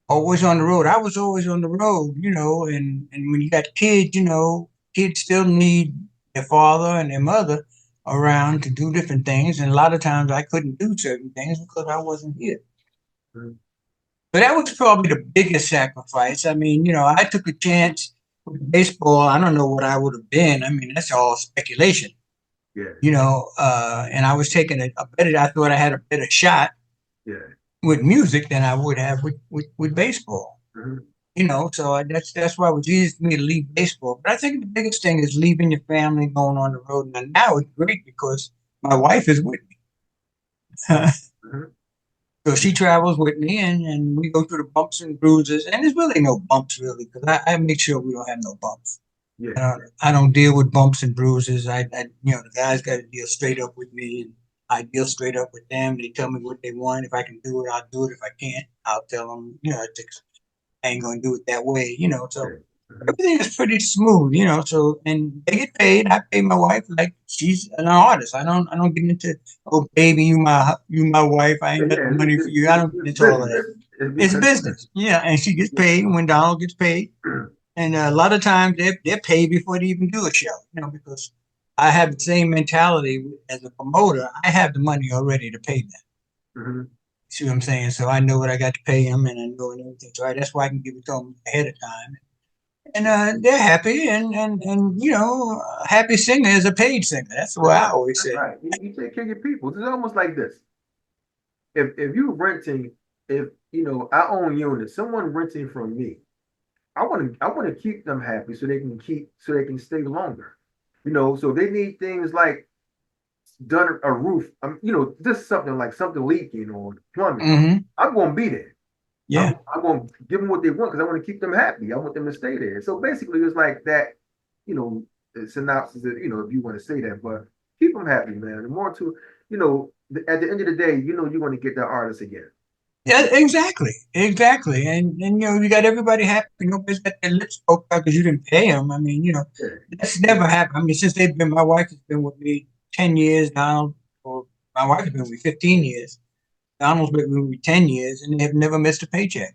Always on the road. I was always on the road, you know, and when you got kids, you know, kids still need their father and their mother around to do different things. And a lot of times I couldn't do certain things because I wasn't here.
Mhm.
But that was probably the biggest sacrifice. I mean, you know, I took a chance with baseball. I don't know what I would have been. I mean, that's all speculation,
Yeah,
you know, and I was taking a better, I thought I had a better shot
yeah.
with music than I would have with baseball.
Mhm.
You know, so that's why it was easy for me to leave baseball. But I think the biggest thing is leaving your family, going on the road. And now it's great because my wife is with me.
Mhm.
So she travels with me and we go through the bumps and bruises. And there's really no bumps, really, because I make sure we don't have no bumps.
Yeah,
I don't deal with bumps and bruises. You know, the guys got to deal straight up with me. And I deal straight up with them. They tell me what they want. If I can do it, I'll do it. If I can't, I'll tell them, you know, I ain't going to do it that way, you know. So
yeah. Mhm.
everything is pretty smooth, you know. So and they get paid. I pay my wife like she's an artist. I don't get into, oh baby, you my wife. I ain't got
Yeah,
the money for you. I don't get
it's
into all of
business.
that.
It's
It's
because
business, yeah. And she gets paid when Donald gets paid, and a lot of times they're paid before they even do a show, you know, because I have the same mentality as a promoter. I have the money already to pay them.
Mhm.
See what I'm saying? So I know what I got to pay them, and I know and everything. So that's why I can give it to them ahead of time, and they're happy, and you know, a happy singer is a paid singer. That's what
That's
I
right.
always
That's
say.
right. You take care of your people. It's almost like this. If you renting, if I own units, someone renting from me, I want to keep them happy so they can stay longer. So they need things like done a roof, just something like something leaking or plumbing.
Mm-hmm.
I'm gonna be there. I'm,
Yeah,
I'm gonna give them what they want because I want to keep them happy. I want them to stay there. So basically, it's like that, you know, synopsis. If you want to say that, but keep them happy, man. The more to, at the end of the day, you want to get that artist again.
yeah, exactly, and you know, you got everybody happy. Nobody's got their lips poked out because you didn't pay them. I mean, you know,
Yeah,
that's never happened. I mean, since they've been, my wife has been with me 10 years now, or my wife has been with me 15 years. Donald's been with me 10 years, and they have never missed a paycheck.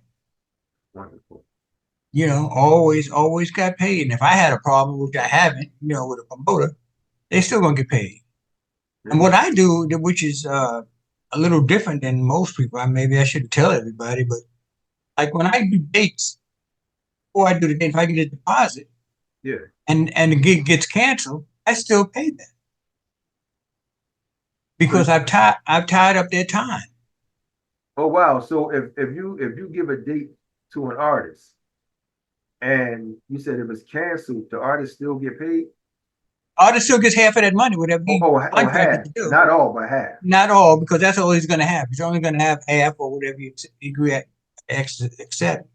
wonderful.
You know, always got paid. And if I had a problem, which I haven't, you know, with a promoter, they still gonna get paid. And
Yeah.
what I do, which is a little different than most people, maybe I shouldn't tell everybody, but like when I do dates, before I do the date, if I get a deposit
Yeah.
and the gig gets canceled, I still pay them
So,
because I've tied up their time.
oh wow. So if you give a date to an artist and you said it was canceled, the artist still get paid?
Artist still gets half of that money, whatever
Oh,
he
half.
contracted to do.
Not all, but half.
Not all, because that's all he's going to have. He's only going to have half or whatever you agree accept.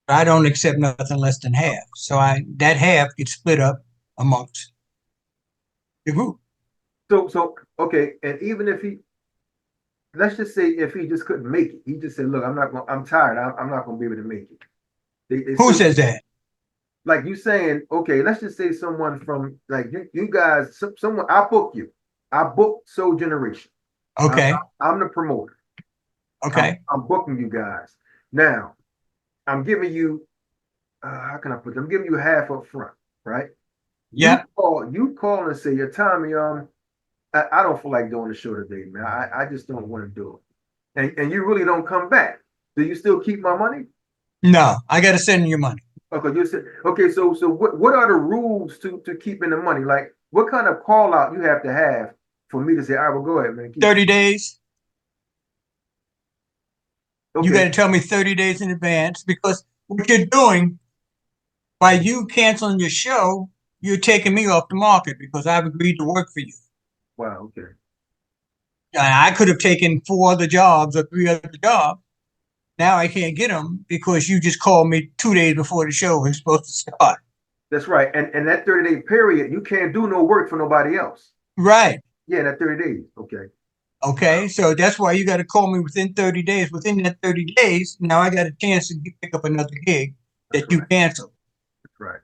I don't accept nothing less than half. So that half gets split up amongst the group.
So okay, and even if let's just say if he just couldn't make it, he just said, "Look, I'm tired. I'm not gonna be able to make it." They
Who
still
says that?
like you saying, okay, let's just say someone from like you guys, someone I book you, I book Soul Generation.
Okay.
I'm the promoter.
Okay.
I'm booking you guys. Now, I'm giving you, how can I put it? I'm giving you half up front, right?
Yeah.
You call and say, "Yeah, Tommy, I don't feel like doing the show today, man. I just don't want to do it." And you really don't come back. Do you still keep my money?
No, I got to send you money.
Okay, you said okay. So what are the rules to keeping the money? Like what kind of call out you have to have for me to say, "I will go ahead, man."
30 days. You got
Okay,
to tell me 30 days in advance because what you're doing by you canceling your show, you're taking me off the market because I've agreed to work for you.
wow, okay,
I could have taken 4 other jobs or 3 other jobs. Now I can't get them because you just called me 2 days before the show was supposed to start.
that's right. And that 30-day period, you can't do no work for nobody else.
Right.
Yeah, that 30 days. Okay,
Okay. So that's why you got to call me within 30 days. Within that 30 days, now I got a chance to pick up another gig
that's
that you
right.
canceled.
That's right.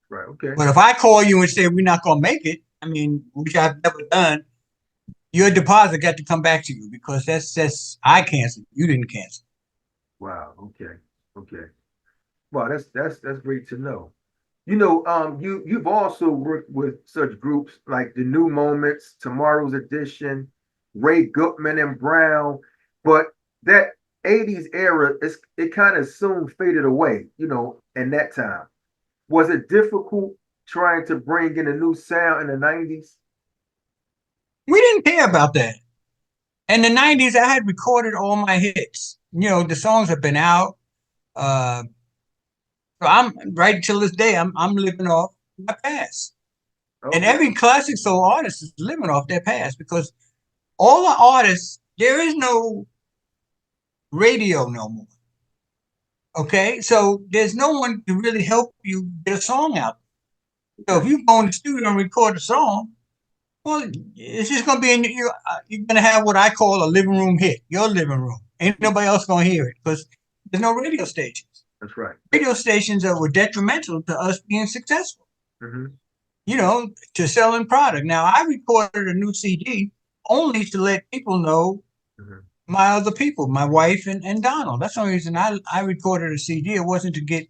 Right. Okay.
But if I call you and say we're not going to make it, I mean, which I've never done, your deposit got to come back to you because that's I canceled. You didn't cancel.
Wow. Okay. Okay. Wow. That's great to know. You know, you've also worked with such groups like the New Moments, Tomorrow's Edition, Ray Goodman and Brown, but that 80s era, it kind of soon faded away, you know, in that time. Was it difficult trying to bring in a new sound in the 90s?
We didn't care about that. In the 90s, I had recorded all my hits. The songs have been out. Uh, so I'm right till this day, I'm living off my past. And
Okay.
every classic soul artist is living off their past because all the artists, there is no radio no more. Okay. So there's no one to really help you get a song out. So if
Okay.
you go in the studio and record a song, well, it's just gonna be you're gonna have what I call a living room hit, your living room. Ain't nobody else gonna hear it because there's no radio stations.
That's right.
Radio stations were detrimental to us being successful.
Hmm.
To selling product. Now I recorded a new CD only to let people know
Hmm.
my other people, my wife and Donald. That's the only reason I recorded a CD. It wasn't to get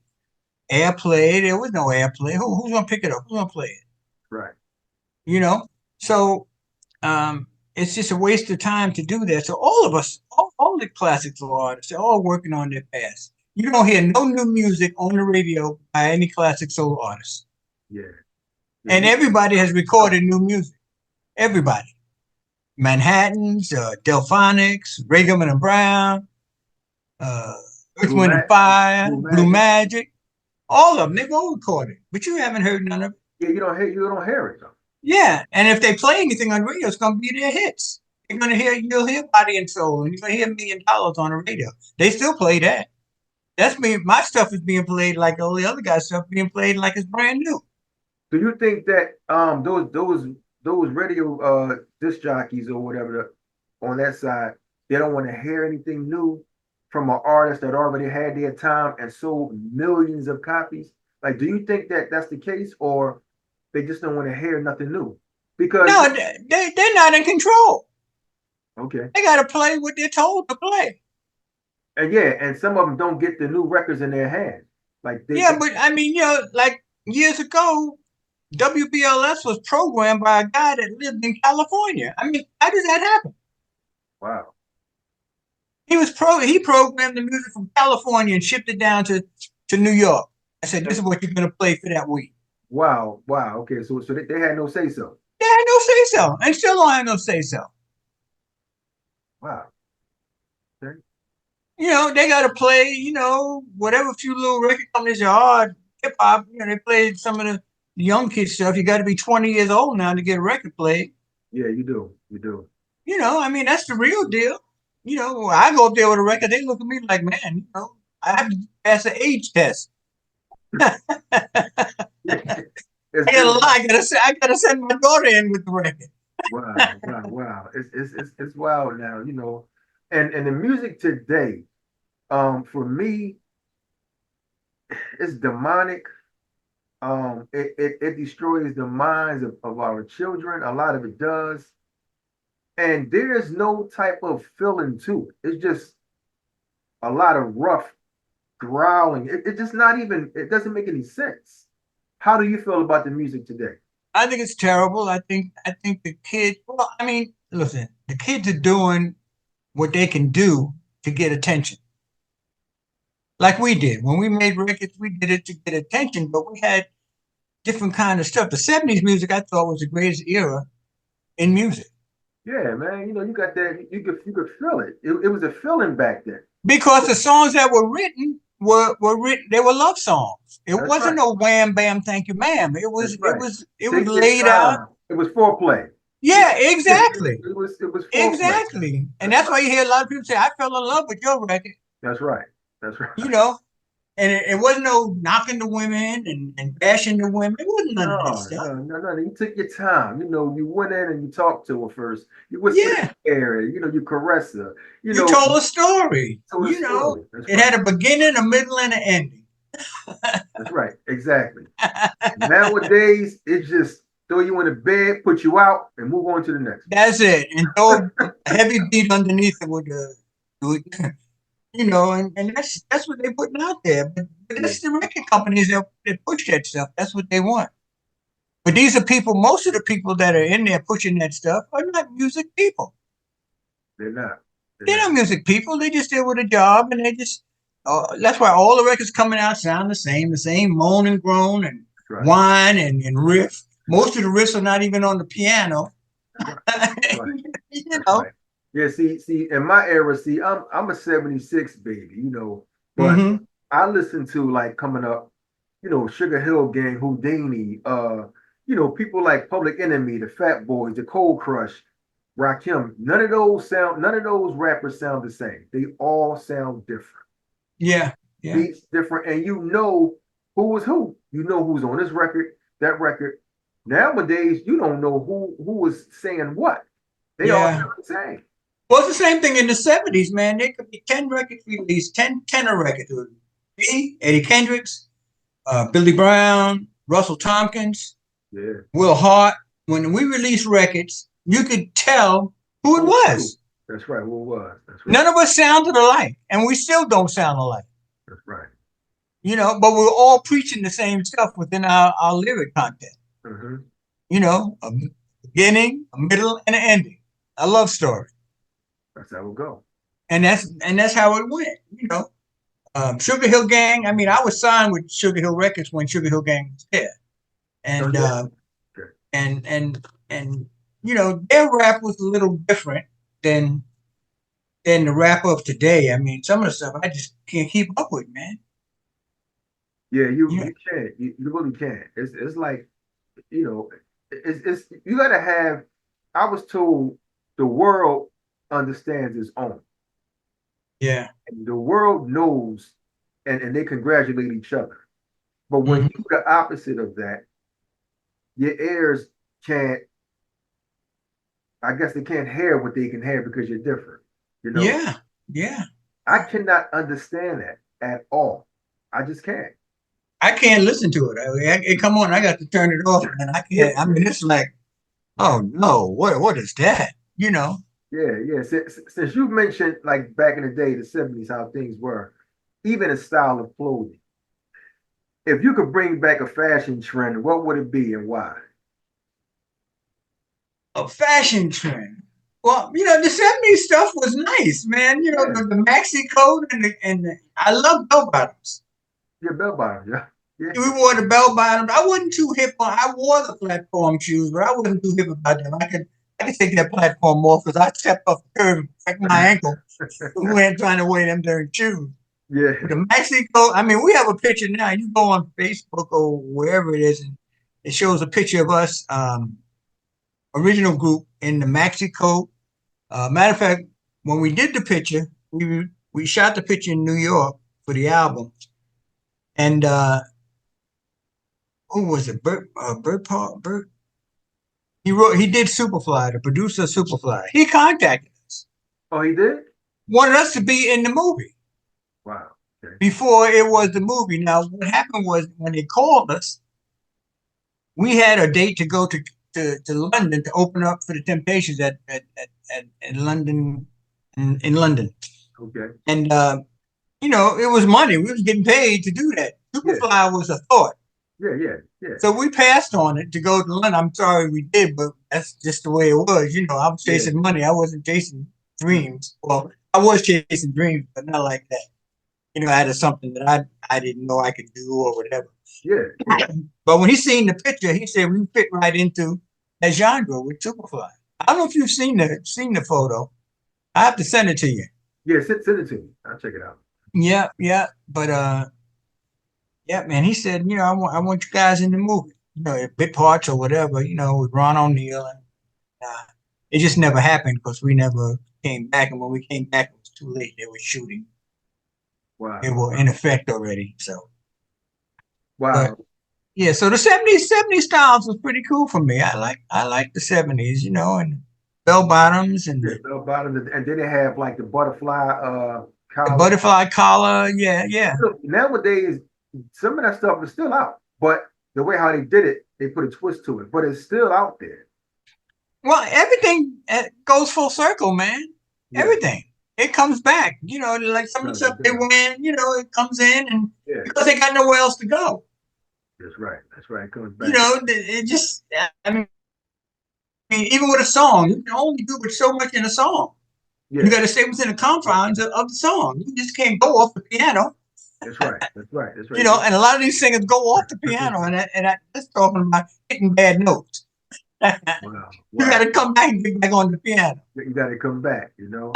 airplay. There was no airplay. Who's gonna pick it up? Who's gonna play it?
Right.
You know. So it's just a waste of time to do that. So all of us, all the classical artists, they're all working on their past. You don't hear no new music on the radio by any classic soul artist.
Yeah. Yeah.
And everybody has recorded new music. Everybody. Manhattans, Delphonics, Brigham and Brown, uh, Earth,
Blue
Wind and
Mag,
Fire,
Blue
Blue
Magic.
Magic. All of them, they've all recorded. But you haven't heard none of it.
Yeah, you don't hear it though.
Yeah, and if they play anything on radio, it's gonna be their hits. You'll hear Body and Soul, and you're gonna hear $1 Million on the radio. They still play that. That's me. My stuff is being played like all the other guys' stuff being played like it's brand new.
Do you think that those radio disc jockeys or whatever on that side, they don't want to hear anything new from an artist that already had their time and sold millions of copies? Like, do you think that that's the case, or they just don't want to hear nothing new? Because
No, they're not in control.
okay,
They got to play what they're told to play.
and yeah, and some of them don't get the new records in their hands. Like
Yeah, but I mean, like years ago, WBLS was programmed by a guy that lived in California. I mean, how does that happen?
wow,
He programmed the music from California and shipped it down to New York. I said, this is what you're gonna play for that week.
wow. Okay, so they had no say so.
They had no say so, and still don't have no say so.
Wow. Okay.
They gotta play, whatever few little record companies are hip hop, they play some of the young kids stuff. You gotta be 20 years old now to get a record played.
Yeah, you do. You do.
I mean, that's the real deal. I go up there with a record, they look at me like, man, I have to pass an age test.
It's,
I gotta
it's
lie. I gotta send my daughter in with the record.
wow. It's wild now, you know. And the music today, for me, it's demonic. It destroys the minds of our children. A lot of it does. and there's no type of feeling to it. It's just a lot of rough growling. It just not even, it doesn't make any sense. How do you feel about the music today?
I think it's terrible. I think the kids. Well, I mean, listen, the kids are doing what they can do to get attention. Like we did when we made records, we did it to get attention, but we had different kind of stuff. The '70s music I thought was the greatest era in music
Yeah, man. You know, you got that. You could feel it. It was a feeling back then.
because the songs that were written were written. They were love songs. It
That's
wasn't
right.
no wham bam thank you ma'am. It
That's
was it
right.
was it was
Take your
laid out.
time. It was foreplay.
Yeah,
Yeah,
exactly.
it was foreplay.
Exactly. And
That's
that's
right.
why you hear a lot of people say, I fell in love with your record,
That's right. That's
you
right.
know. And it wasn't no knocking the women and bashing the women. It wasn't none of that
No,
stuff.
no, no, no. You took your time. You know, you went in and you talked to her first. You whispered
Yeah.
in her ear. You know, you caressed her. You
You
know,
told a story.
told a
You know,
story. That's
it
right.
had a beginning, a middle, and an ending.
That's right. Exactly. Nowadays, it just throw you in a bed, put you out, and move on to the next.
That's it. And throw a heavy beat underneath it with you know, and that's what they're putting out there. But
Yeah.
that's the record companies that push that stuff. That's what they want. But these are people, most of the people that are in there pushing that stuff are not music people.
They're not.
They're
They're
not
not.
music people. They just there with a job and they just, that's why all the records coming out sound the same moan and groan and
That's right.
whine and riff. Most of the riffs are not even on the piano.
That's right. That's right.
You
That's
know.
right. Yeah, see, in my era, see, I'm a '76 baby, you know, but
Mm-hmm.
I listened to like coming up, you know, Sugar Hill Gang, Houdini, you know, people like Public Enemy, the Fat Boys, the Cold Crush, Rakim. None of those rappers sound the same. They all sound different.
Yeah. Yeah.
Beats different, and you know who was who. You know who's on this record, that record. Nowadays, you don't know who was saying what. They all
Yeah.
sound the same.
Well, it's the same thing in the '70s, man. There could be 10 records released, 10 tenor records. Me, Eddie Kendricks, Billy Brown, Russell Tompkins,
Yeah.
Will Hart. When we released records, you could tell who it was.
That's right. Who it was? That's right.
None of us sounded alike, and we still don't sound alike.
That's right.
You know, but we're all preaching the same stuff within our lyric content.
Mm-hmm.
You know, a beginning, a middle, and an ending. A love story.
That's how it go.
And that's how it went, you know. Sugar Hill Gang. I mean, I was signed with Sugar Hill Records when Sugar Hill Gang was there, and
Oh, yeah. Okay.
and you know their rap was a little different than the rap of today. I mean, some of the stuff I just can't keep up with, man.
Yeah,
Yeah,
you can't. You really can't. It's like, you know, it's you gotta have. I was told the world understands its own.
yeah,
And the world knows, and they congratulate each other. But when
hmm
you do the opposite of that, your heirs can't. I guess they can't hear what they can hear because you're different. You know,
yeah, yeah.
I cannot understand that at all. I just can't.
I can't listen to it. Come on, I got to turn it off, man. I
Yeah,
can't. I mean, it's like, oh no, what is that? You know?
yeah. Since you mentioned like back in the day, the '70s, how things were, even a style of clothing. If you could bring back a fashion trend, what would it be and why?
A fashion trend. Well, you know, the '70s stuff was nice, man. You know,
Yeah,
the maxi coat and I love bell bottoms.
your bell bottom, yeah, yeah.
We wore the bell bottoms. I wasn't too hip on. I wore the platform shoes, but I wasn't too hip about them. I could take that platform off because I stepped off the curb and cracked my ankle. We ain't trying to wear them during shoes.
Yeah,
But the maxi coat. I mean, we have a picture now. You go on Facebook or wherever it is, and it shows a picture of us, original group in the maxi coat. Matter of fact, when we did the picture, we shot the picture in New York for the album, and who was it? Bert. He did Superfly, the producer of Superfly. He contacted us,
oh, he did.
wanted us to be in the movie
Wow. Okay.
before it was the movie. Now, what happened was when they called us, we had a date to go to London to open up for the Temptations at in London, in London.
Okay.
And you know, it was money. We was getting paid to do that. Superfly was a thought.
Yeah.
So we passed on it to go to London. I'm sorry we did, but that's just the way it was. You know, I was chasing money. I wasn't chasing dreams. Well, I was chasing dreams, but not like that. You know, I had something that I didn't know I could do or whatever.
Yeah.
But when he seen the picture, he said we fit right into that genre with Superfly. I don't know if you've seen the photo. I have to send it to you.
Yeah, send it to me. I'll check it out.
Yeah. But yeah, man, he said, you know, I want you guys in the movie. You know, bit parts or whatever, you know, with Ron O'Neal, and it just never happened because we never came back. And when we came back, it was too late. They were shooting.
Wow.
They were in effect already. So
wow.
But, yeah, so the 70s styles was pretty cool for me. I like the 70s, you know, and bell bottoms and
bell bottoms, and then they have like the butterfly collar.
The butterfly collar. Yeah.
Nowadays, some of that stuff is still out, but the way how they did it, they put a twist to it, but it's still out there.
Well, everything goes full circle, man. Yeah. Everything. It comes back, you know, like some of the stuff they win, you know, it comes in and because they got nowhere else to go.
That's right. It comes back.
You know, it just, I mean, even with a song, you can only do but so much in a song. Yeah. You got to stay within the confines of the song. You just can't go off the piano.
That's right.
You know, and a lot of these singers go off the piano, and I just talking about hitting bad notes. Wow. You got to come back and get back on the piano.
You got to come back, you know.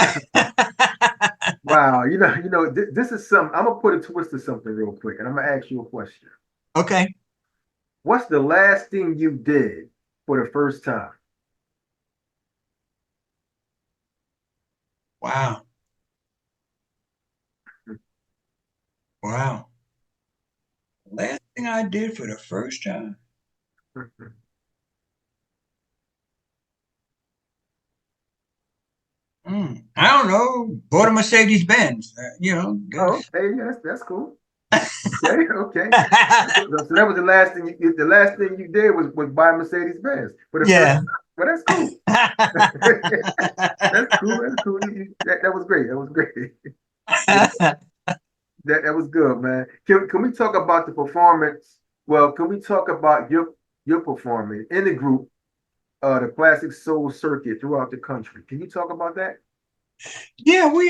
Wow, you know, this is something. I'm gonna put a twist to something real quick, and I'm gonna ask you a question.
Okay.
What's the last thing you did for the first time?
Wow. Last thing I did for the first time. I don't know. Bought a Mercedes Benz. You know.
Oh, hey, that's cool. Okay. So that was the last thing. The last thing you did was buy a Mercedes Benz. But well, that's cool. That's cool. That was great. That was good, man. Can we talk about the performance? Well, can we talk about your performance in the group, the classic soul circuit throughout the country? Can you talk about that?
Yeah, we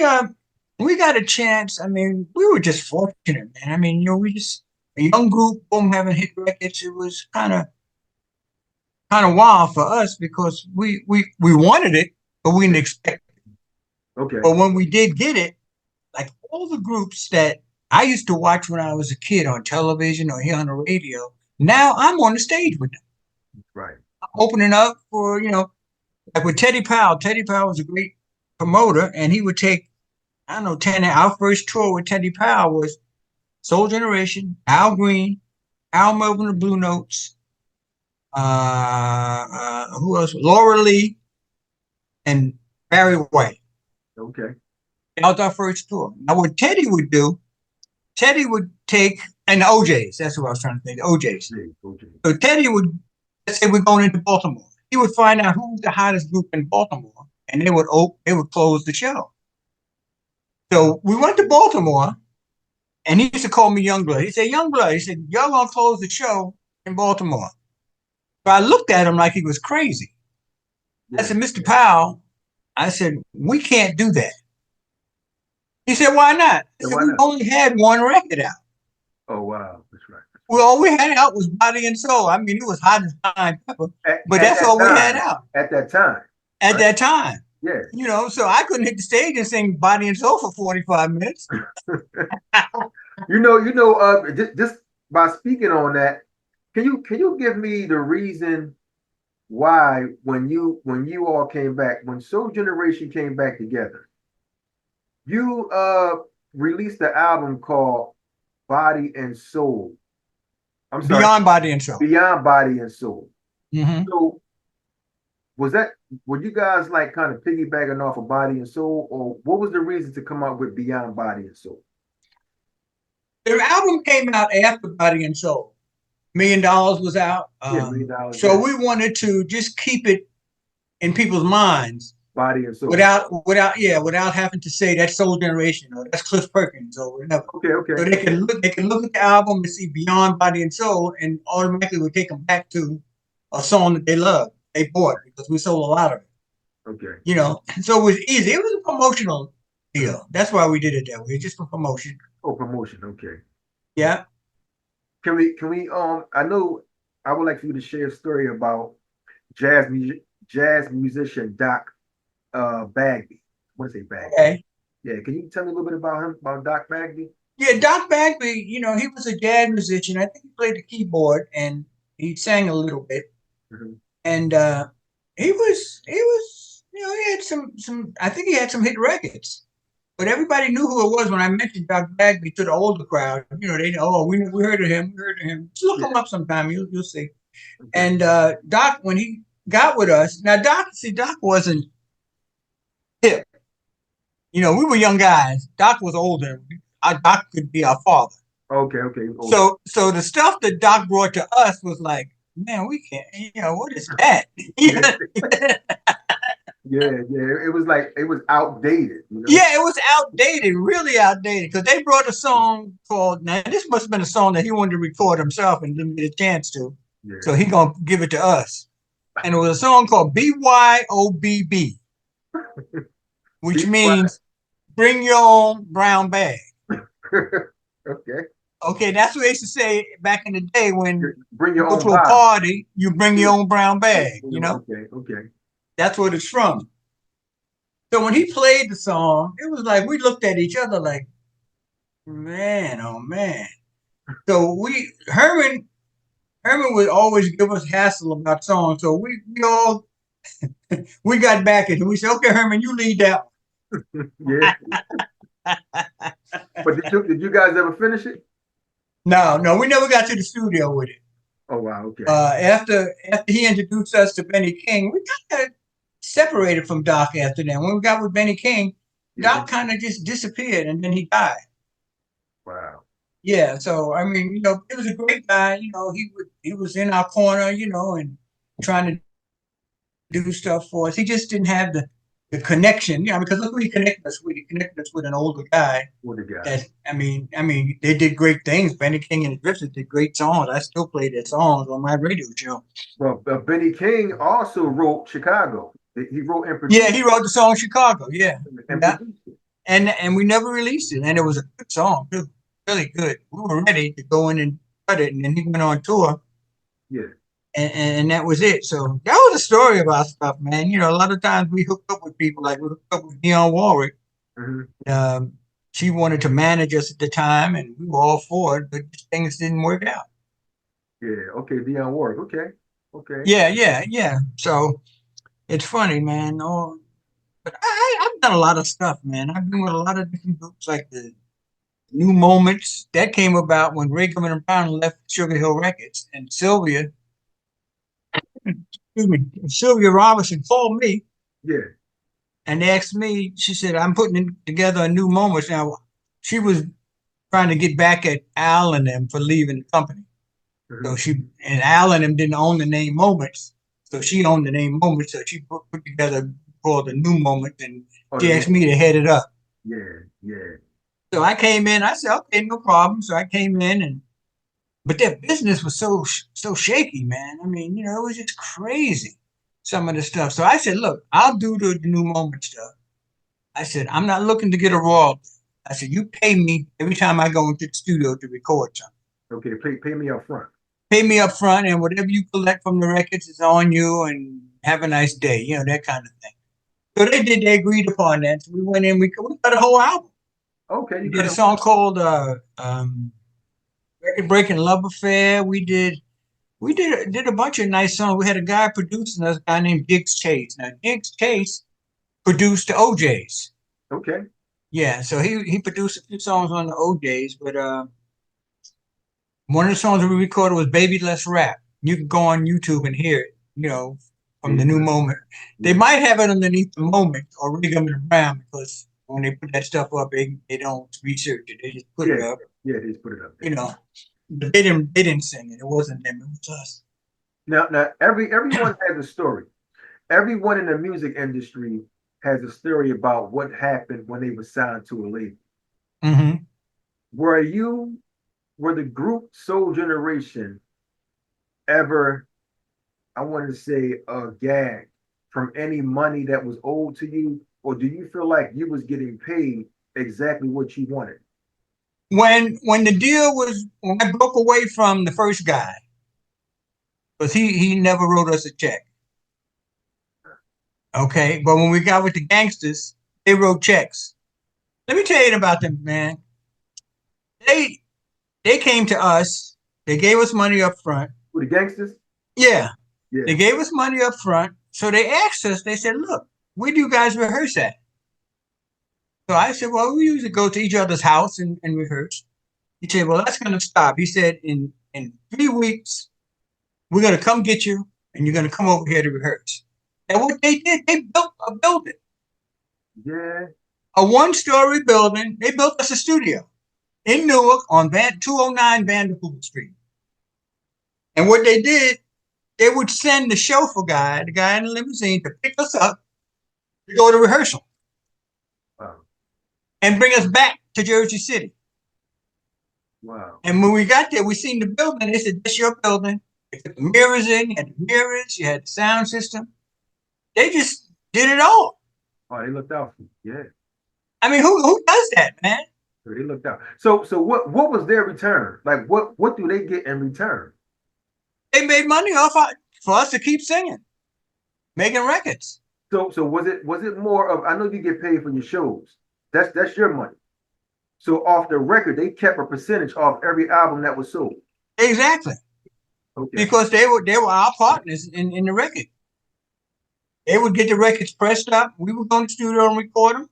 got a chance. I mean, we were just fortunate, man. I mean, you know, we just a young group, boom, having hit records. It was kind of wild for us because we wanted it, but we didn't expect it.
Okay.
But when we did get it, like all the groups that I used to watch when I was a kid on television or hear on the radio, now I'm on the stage with them.
Right.
I'm opening up for, you know, like with Teddy Powell. Teddy Powell was a great promoter, and he would take, I don't know, our first tour with Teddy Powell was Soul Generation, Al Green, Al Melvin, the Blue Notes, who else? Laura Lee, and Barry White.
Okay.
That was our first tour. Now, what Teddy would do, Teddy would take, and the OJs, that's what I was trying to think, the OJs. Okay. So Teddy would, let's say we're going into Baltimore. He would find out who's the hottest group in Baltimore, and they would close the show. So we went to Baltimore, and he used to call me Youngblood. He said, Youngblood, he said, y'all gonna close the show in Baltimore. So I looked at him like he was crazy. I said, Mr. Powell, I said, we can't do that. He said, why not? I said, we only had one record out.
Oh, wow. That's right.
Well, all we had out was Body and Soul. I mean, it was hot as pine pepper, but that's all we had out.
At that time.
At that time.
Yeah.
You know, so I couldn't hit the stage and sing Body and Soul for 45 minutes.
Just by speaking on that, can you give me the reason why when you all came back, when Soul Generation came back together, you released the album called Body and Soul. I'm sorry.
Beyond Body and Soul.
Beyond Body and Soul.
Mm-hmm.
So were you guys like kind of piggybacking off of Body and Soul, or what was the reason to come up with Beyond Body and Soul?
The album came out after Body and Soul. $1 Million was out.
$1 Million.
So we wanted to just keep it in people's minds
Body and Soul.
Without having to say that's Soul Generation or that's Cliff Perkins or whatever.
Okay, okay.
So they can look at the album and see Beyond Body and Soul, and automatically would take them back to a song that they love, they bought because we sold a lot of it.
Okay.
You know, so it was easy. It was a promotional deal. That's why we did it that way, just for promotion.
Oh, promotion. Okay.
Yeah.
Can we I know I would like for you to share a story about jazz musician Doc Bagby. I want to say Bagby.
Okay.
Yeah, can you tell me a little bit about him, about Doc Bagby?
Yeah, Doc Bagby, you know, he was a jazz musician. I think he played the keyboard and he sang a little bit.
Mhm.
And he was, you know, he had some I think he had some hit records. But everybody knew who it was when I mentioned Doc Bagby to the older crowd. You know, they know, oh, we heard of him, we heard of him. Just look him up sometime, you'll see.
Okay.
And Doc, when he got with us, now Doc wasn't hip. You know, we were young guys. Doc was older. Our Doc could be our father.
Okay, okay.
So the stuff that Doc brought to us was like, man, we can't, you know, what is that?
Yeah. It was like it was outdated. You know?
Yeah, it was outdated, really outdated. Because they brought a song called, now this must have been a song that he wanted to record himself and didn't get a chance to.
Yeah.
So he gonna give it to us. And it was a song called BYOBB, which means bring your own brown bag.
Okay.
Okay, that's what they used to say back in the day when
bring your
you go
own
to a party, you bring your own brown bag, you know?
Okay.
That's what it's from. So when he played the song, it was like we looked at each other like, man, oh man. So Herman would always give us hassle about songs. So we all we got back and we said, okay, Herman, you lead that
one. Yeah. But did you guys ever finish it?
No, we never got to the studio with it.
Oh wow, okay.
After he introduced us to Benny King, we kind of separated from Doc after that. When we got with Benny King, Doc kind of just disappeared and then he died.
Wow.
Yeah, so I mean, you know, he was a great guy. You know, he was in our corner, you know, and trying to do stuff for us. He just didn't have the connection, you know, because look who he connected us with. He connected us with an older guy. That I mean, they did great things. Benny King and the Drifters did great songs. I still play their songs on my radio show.
Well, Benny King also wrote Chicago. He wrote and produced.
Yeah, he wrote the song Chicago. Yeah, and we never released it, and it was a good song too, really good. We were ready to go in and cut it, and then he went on tour.
Yeah.
And that was it. So that was a story about stuff, man. You know, a lot of times we hooked up with people, like we hooked up with Dionne Warwick. Mm-hmm. She wanted to manage us at the time, and we were all for it, but things didn't work out.
Yeah. Okay. Dionne Warwick. Okay.
Yeah. So it's funny, man. Oh, but I've done a lot of stuff, man. I've been with a lot of different groups, like the New Moments. That came about when Ray Gilman and Brown left Sugar Hill Records, and Sylvia Robinson called me.
Yeah.
And asked me, she said, I'm putting together a New Moments. Now, she was trying to get back at Al and them for leaving the company. Mm-hmm. So Al and them didn't own the name Moments. So she owned the name Moments. So she put together called the New Moment, and she asked me to head it up.
Yeah.
So I came in, I said, okay, no problem. So I came in but their business was so shaky, man. I mean, you know, it was just crazy, some of the stuff. So I said, look, I'll do the New Moment stuff. I said, I'm not looking to get a royalty. I said, you pay me every time I go into the studio to record something.
Okay, pay me up front.
Pay me up front, and whatever you collect from the records is on you, and have a nice day, you know, that kind of thing. So they agreed upon that. So we went in, we cut a whole album.
Okay.
We did a song called Record Breaking Love Affair. We did a bunch of nice songs. We had a guy producing us, a guy named Diggs Chase. Now Diggs Chase produced the OJs.
Okay.
Yeah, so he produced a few songs on the OJs, but one of the songs that we recorded was Baby Let's Rap. You can go on YouTube and hear it, you know, from the New Moment. They might have it underneath the Moment or Ray Gilman and Brown, because when they put that stuff up, they don't research it. They just put it up.
Yeah, they just put it up there.
You know. But they didn't sing it. It wasn't them. It was us.
Now, everyone has a story. Everyone in the music industry has a story about what happened when they were signed to a label.
Mm-hmm.
Were the group Soul Generation ever, I want to say, a gag from any money that was owed to you, or do you feel like you was getting paid exactly what you wanted?
When the deal was, when I broke away from the first guy, because he never wrote us a check. Okay, but when we got with the gangsters, they wrote checks. Let me tell you about them, man. They they came to us. They gave us money up front.
Who, the gangsters?
Yeah,
Yeah.
they gave us money up front. So they asked us. They said, "Look, where do you guys rehearse at?" So I said, "Well, we usually go to each other's house and rehearse." He said, "Well, that's going to stop." He said, "In 3 weeks, we're going to come get you, and you're going to come over here to rehearse." And what they did, they built a building,
Yeah.
a one-story building. They built us a studio in Newark on 209 Vanderpool Street. And what they did, they would send the chauffeur guy, the guy in the limousine, to pick us up to go to rehearsal
Wow.
and bring us back to Jersey City.
Wow.
And when we got there, we seen the building. They said, "That's your building." They put the mirrors in, you had the mirrors, you had the sound system. They just did it all.
Oh, they looked out for you. Yeah.
I mean, who does that, man?
They looked out. So what was their return? Like what do they get in return?
They made money for us to keep singing, making records.
So was it more of, I know you get paid for your shows. That's your money. So off the record, they kept a percentage off every album that was sold.
Exactly.
Okay.
Because they were our partners in the record. They would get the records pressed up. We would go to the studio and record them.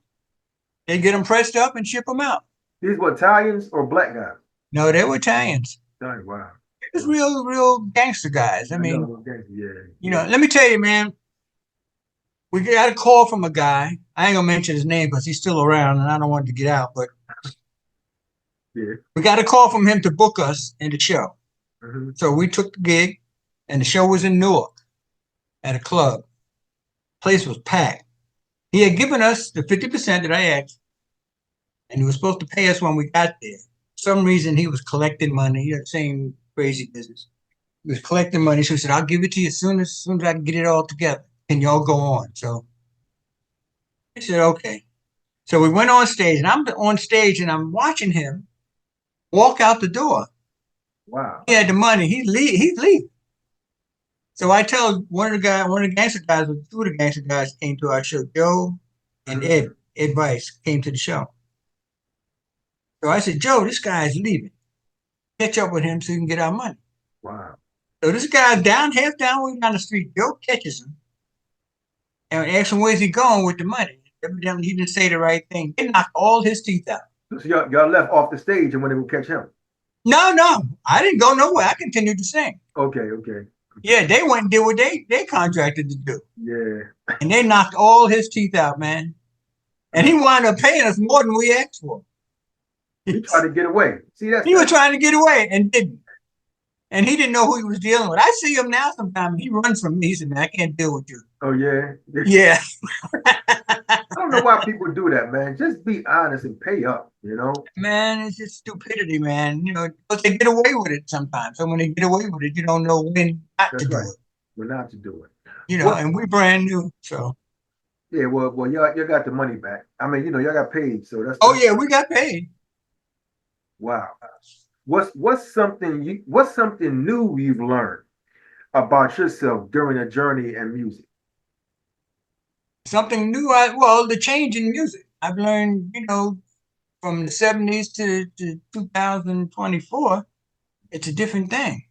They'd get them pressed up and ship them out.
These were Italians or black guys?
No, they were Italians.
Oh, wow.
It was real gangster guys. I mean,
Yeah.
let me tell you, man, we got a call from a guy. I ain't gonna mention his name because he's still around and I don't want to get out, but
Yeah.
we got a call from him to book us in the show.
Mm-hmm.
So we took the gig and the show was in Newark at a club. Place was packed. He had given us the 50% that I asked, and he was supposed to pay us when we got there. For some reason, he was collecting money. He had the same crazy business. He was collecting money, so he said, "I'll give it to you as soon as I can get it all together. Can y'all go on?" So I said, "Okay." So we went on stage, and I'm on stage, and I'm watching him walk out the door.
Wow.
He had the money. He's leaving. So I tell one of the gangster guys, or two of the gangster guys came to our show, Joe and Ed Vice came to the show. So I said, "Joe, this guy's leaving. Catch up with him so you can get our money."
Wow.
So this guy's half down the street. Joe catches him and asks him where's he going with the money. Evidently, he didn't say the right thing. They knocked all his teeth out.
So y'all left off the stage and when they would catch him.
No, I didn't go nowhere. I continued to sing.
Okay.
Yeah, they went and did what they contracted to do.
Yeah.
And they knocked all his teeth out, man. And he wound up paying us more than we asked for.
He tried to get away. See,
he was trying to get away and didn't. And he didn't know who he was dealing with. I see him now sometimes. He runs from me. He said, "Man, I can't deal with you."
Oh, yeah?
Yeah.
I don't know why people do that, man. Just be honest and pay up, you know?
Man, it's just stupidity, man. You know, because they get away with it sometimes. So when they get away with it, you don't know when not
That's
to do
right.
it.
We're not to do it.
You know, and we brand new, so.
Yeah, well, y'all got the money back. I mean, y'all got paid, so that's.
Oh, yeah, we got paid.
Wow. What's something new you've learned about yourself during a journey in music?
Something new, the change in music. I've learned, from the 70s to 2024, it's a different thing.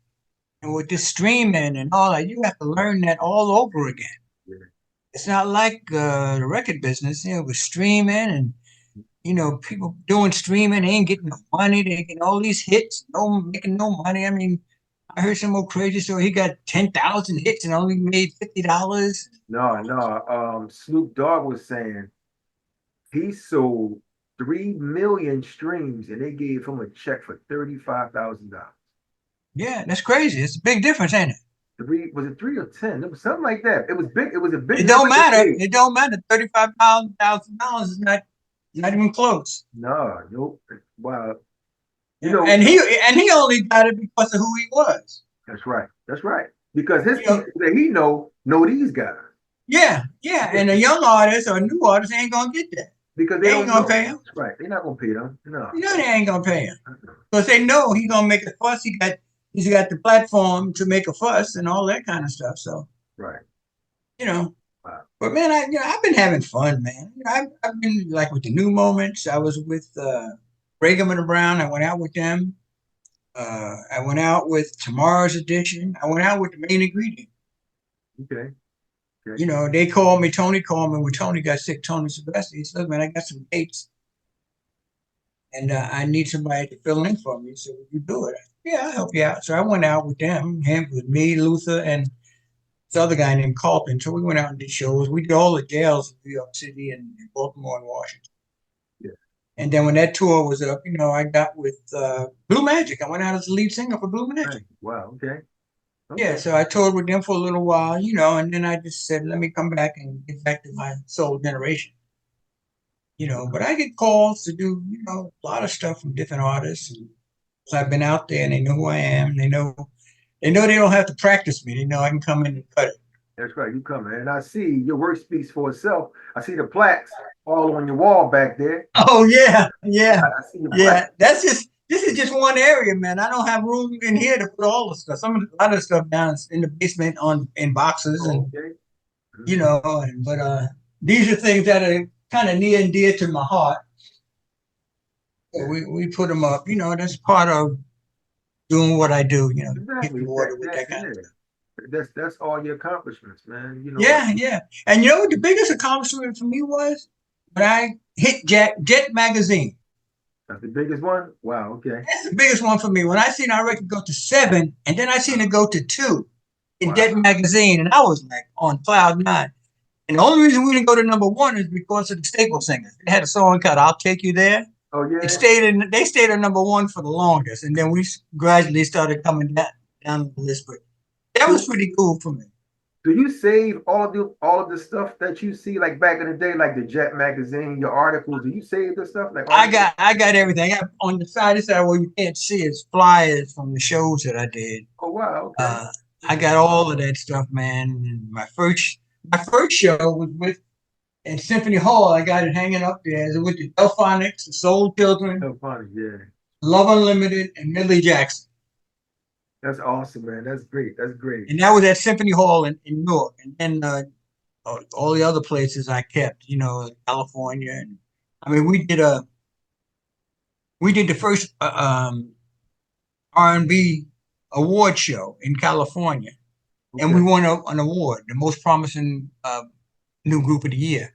And with this streaming and all that, you have to learn that all over again.
Yeah.
It's not like the record business, with streaming and, people doing streaming, they ain't getting no money. They getting all these hits, making no money. I mean, I heard some old crazy story. He got 10,000 hits and only made $50.
No. Snoop Dogg was saying he sold 3 million streams and they gave him a check for $35,000.
Yeah, that's crazy. It's a big difference, ain't it?
Was it 3 or 10? It was something like that. It was big. It was a big.
It don't matter. It don't matter. $35,000 is not even close.
No, nope. Wow.
And he only got it because of who he was.
That's right. That's right. Because his people that he know these guys.
Yeah. And a young artist or a new artist ain't gonna get that.
Because they ain't gonna pay him. That's right. They're not gonna pay them. No.
They ain't gonna pay him. Because they know he's gonna make a fuss. He's got the platform to make a fuss and all that kind of stuff. So
right.
Wow. But man, I've been having fun, man. I've been like with the New Moments. I was with Brigham and Brown. I went out with them. I went out with Tomorrow's Edition. I went out with the Main Ingredient.
Okay.
They called me. Tony called me when Tony got sick. Tony Sylvester. He said, "Look, man, I got some dates, and I need somebody to fill in for me." He said, "Will you do it?" I said, "Yeah, I'll help you out." So I went out with them, with me, Luther, and this other guy named Carlton. So we went out and did shows. We did all the jails in New York City and Baltimore and Washington.
Yeah.
And then when that tour was up, I got with Blue Magic. I went out as the lead singer for Blue Magic.
Wow. Okay.
Yeah, so I toured with them for a little while, and then I just said, let me come back and get back to my soul generation. But I get calls to do, a lot of stuff from different artists. And so I've been out there and they know who I am. They know they don't have to practice me. They know I can come in and cut it.
That's right. You come in. And I see your work speaks for itself. I see the plaques all on your wall back there.
Oh, yeah.
I see
This is just one area, man. I don't have room in here to put all the stuff. A lot of stuff down in the basement in boxes, and but these are things that are kind of near and dear to my heart. So we put them up. That's part of doing what I do.
Exactly. That's all your accomplishments, man.
Yeah. And what the biggest accomplishment for me was when I hit Jet Magazine.
That's the biggest one? Wow, okay.
That's the biggest one for me. When I seen our record go to 7, and then I seen it go to 2 in Jet Magazine, and I was like on cloud 9. And the only reason we didn't go to number 1 is because of the Staple Singers. They had a song called "I'll Take You There."
Oh yeah.
They stayed at number 1 for the longest, and then we gradually started coming down the list. But that was pretty cool for me.
Do you save all of the stuff that you see like back in the day, like the Jet Magazine, your articles? Do you save the stuff? Like
I got everything. On the side where you can't see is flyers from the shows that I did.
Oh wow! Okay.
I got all of that stuff, man. And my first show was in Symphony Hall. I got it hanging up there. It was with the Delphonics, the Soul Children,
Delphonics, yeah,
Love Unlimited, and Millie Jackson.
That's awesome, man. That's great. That's great.
And that was at Symphony Hall in Newark. And then all the other places I kept, California. And I mean, we did the first R&B award show in California. Okay. And we won an award, the most promising new group of the year.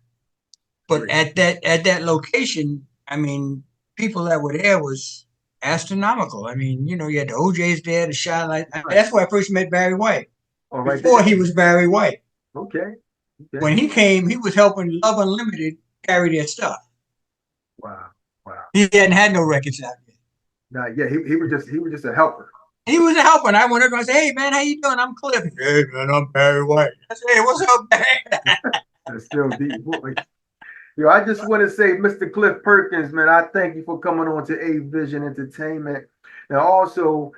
But at that location, I mean, people that were there was astronomical. I mean, you had the OJs there, the Shy. That's where I first met Barry White. Oh, right. Before he was Barry White.
Okay.
When he came, he was helping Love Unlimited carry their stuff.
Wow.
He hadn't had no records out yet.
Nah, yeah, he was just a helper.
He was a helper, and I went over and I said, "Hey man, how you doing? I'm Cliff." "Hey man, I'm Barry White." I said, "Hey, what's up, Barry?"
That's still deep. Yo, I just want to say, Mr. Cliff Perkins, man, I thank you for coming on to A Vision Entertainment. Now, also,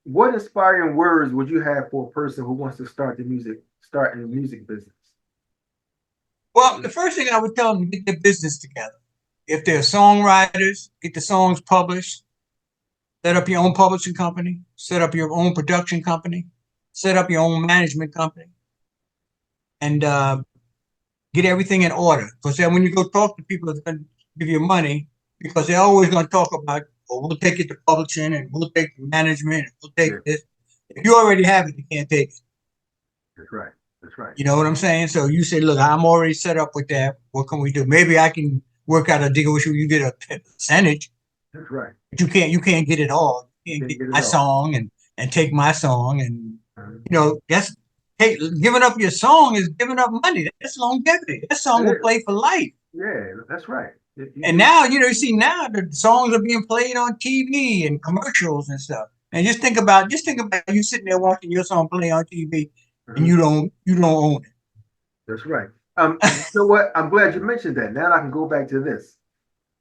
what inspiring words would you have for a person who wants to start in the music business?
Well, the first thing I would tell them to get their business together. If they're songwriters, get the songs published. Set up your own publishing company. Set up your own production company. Set up your own management company. And get everything in order. Because then when you go talk to people that's going to give you money, because they're always going to talk about, we'll take it to publishing and we'll take the management and we'll take this. If you already have it, you can't take it.
That's right.
You know what I'm saying? So you say, look, I'm already set up with that. What can we do? Maybe I can work out a deal with you. You get a percentage.
That's right.
But you can't get it all. You can't get my song and take my song. And, that's giving up your song is giving up money. That's longevity. That song will play for life.
Yeah, that's right.
And now, you see now the songs are being played on TV and commercials and stuff. And just think about you sitting there watching your song play on TV, and you don't own it.
That's right. You know what? I'm glad you mentioned that. Now I can go back to this.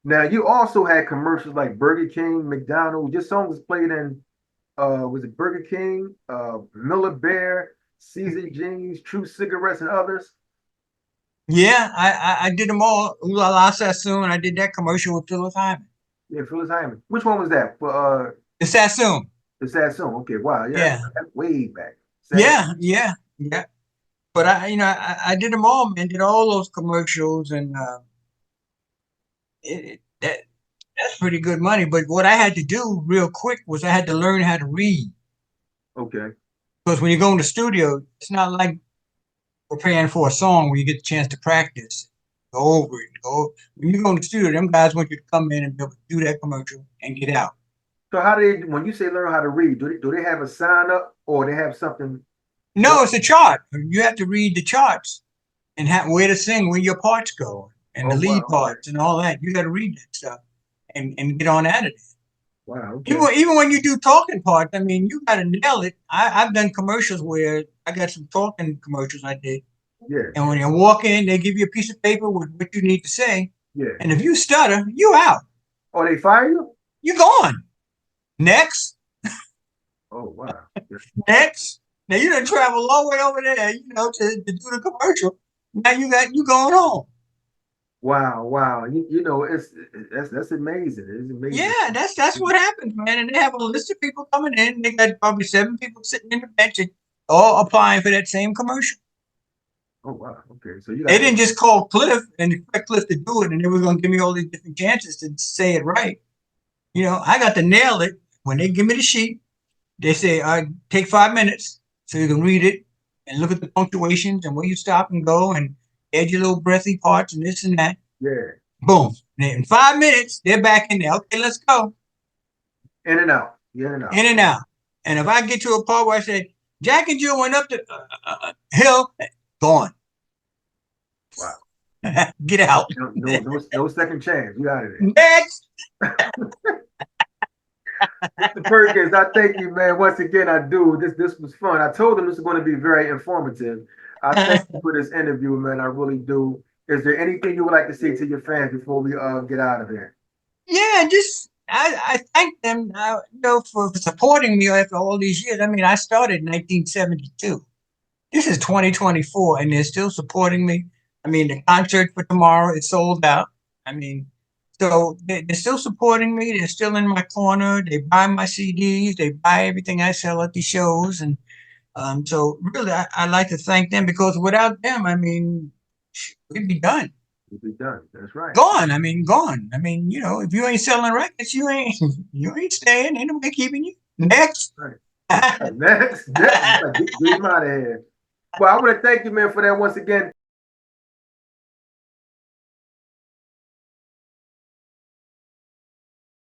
Now you also had commercials like Burger King, McDonald's. Your song was played in was it Burger King, Miller Bear, Seasoned Jeans, True Cigarettes, and others.
Yeah, I did them all. Ooh La La Sassoon. I did that commercial with Phyllis Hyman.
Yeah, Phyllis Hyman. Which one was that? For
The Sassoon.
the Sassoon. Okay, wow, yeah,
Yeah.
that's way back.
Yeah. But I did them all, man. Did all those commercials, and that's pretty good money. But what I had to do real quick was I had to learn how to read.
Okay.
Because when you go in the studio, it's not like preparing for a song where you get the chance to practice, go over it. When you go in the studio, them guys want you to come in and be able to do that commercial and get out.
So how do they, when you say learn how to read, do they have a sign up or they have something?
No, it's a chart. You have to read the charts and where to sing, where your parts go, and the lead parts and all that. You got to read that stuff and get on at it.
Wow. Okay.
Even when you do talking parts, I mean, you got to nail it. I've done commercials where I got some talking commercials I did.
Yeah.
And when you walk in, they give you a piece of paper with what you need to say.
Yeah.
And if you stutter, you out.
Oh, they fire you?
You gone. Next.
Oh, wow. Yeah.
Next. Now you done travel a long way over there, to do the commercial. Now you going home.
Wow. You know, that's amazing. It's amazing.
Yeah, that's what happens, man. And they have a list of people coming in. They got probably 7 people sitting in the bench and all applying for that same commercial.
Oh, wow. Okay. So you
They didn't just call Cliff and expect Cliff to do it, and they were going to give me all these different chances to say it right. I got to nail it. When they give me the sheet, they say, all right, take 5 minutes so you can read it and look at the punctuations and where you stop and go and add your little breathy parts and this and that.
Yeah.
Boom. And in 5 minutes, they're back in there. Okay, let's go.
In and out. In and out.
In and out. And if I get to a part where I say, Jack and Jill went up the hill, gone.
Wow.
Get out.
No second chance. You out of there.
Next.
Mr. Perkins, I thank you, man. Once again, I do. This was fun. I told them this was going to be very informative. I thank you for this interview, man. I really do. Is there anything you would like to say to your fans before we get out of here?
Yeah, just I thank them, for supporting me after all these years. I mean, I started in 1972. This is 2024, and they're still supporting me. I mean, the concert for tomorrow is sold out. I mean, so they're still supporting me. They're still in my corner. They buy my CDs. They buy everything I sell at the shows. And so really, I'd like to thank them, because without them, I mean, we'd be done.
We'd be done. That's right.
Gone. I mean, gone. I mean, if you ain't selling records, you ain't staying. Ain't nobody keeping you. Next.
Right. Next. Get him out of here. Well, I want to thank you, man, for that once again.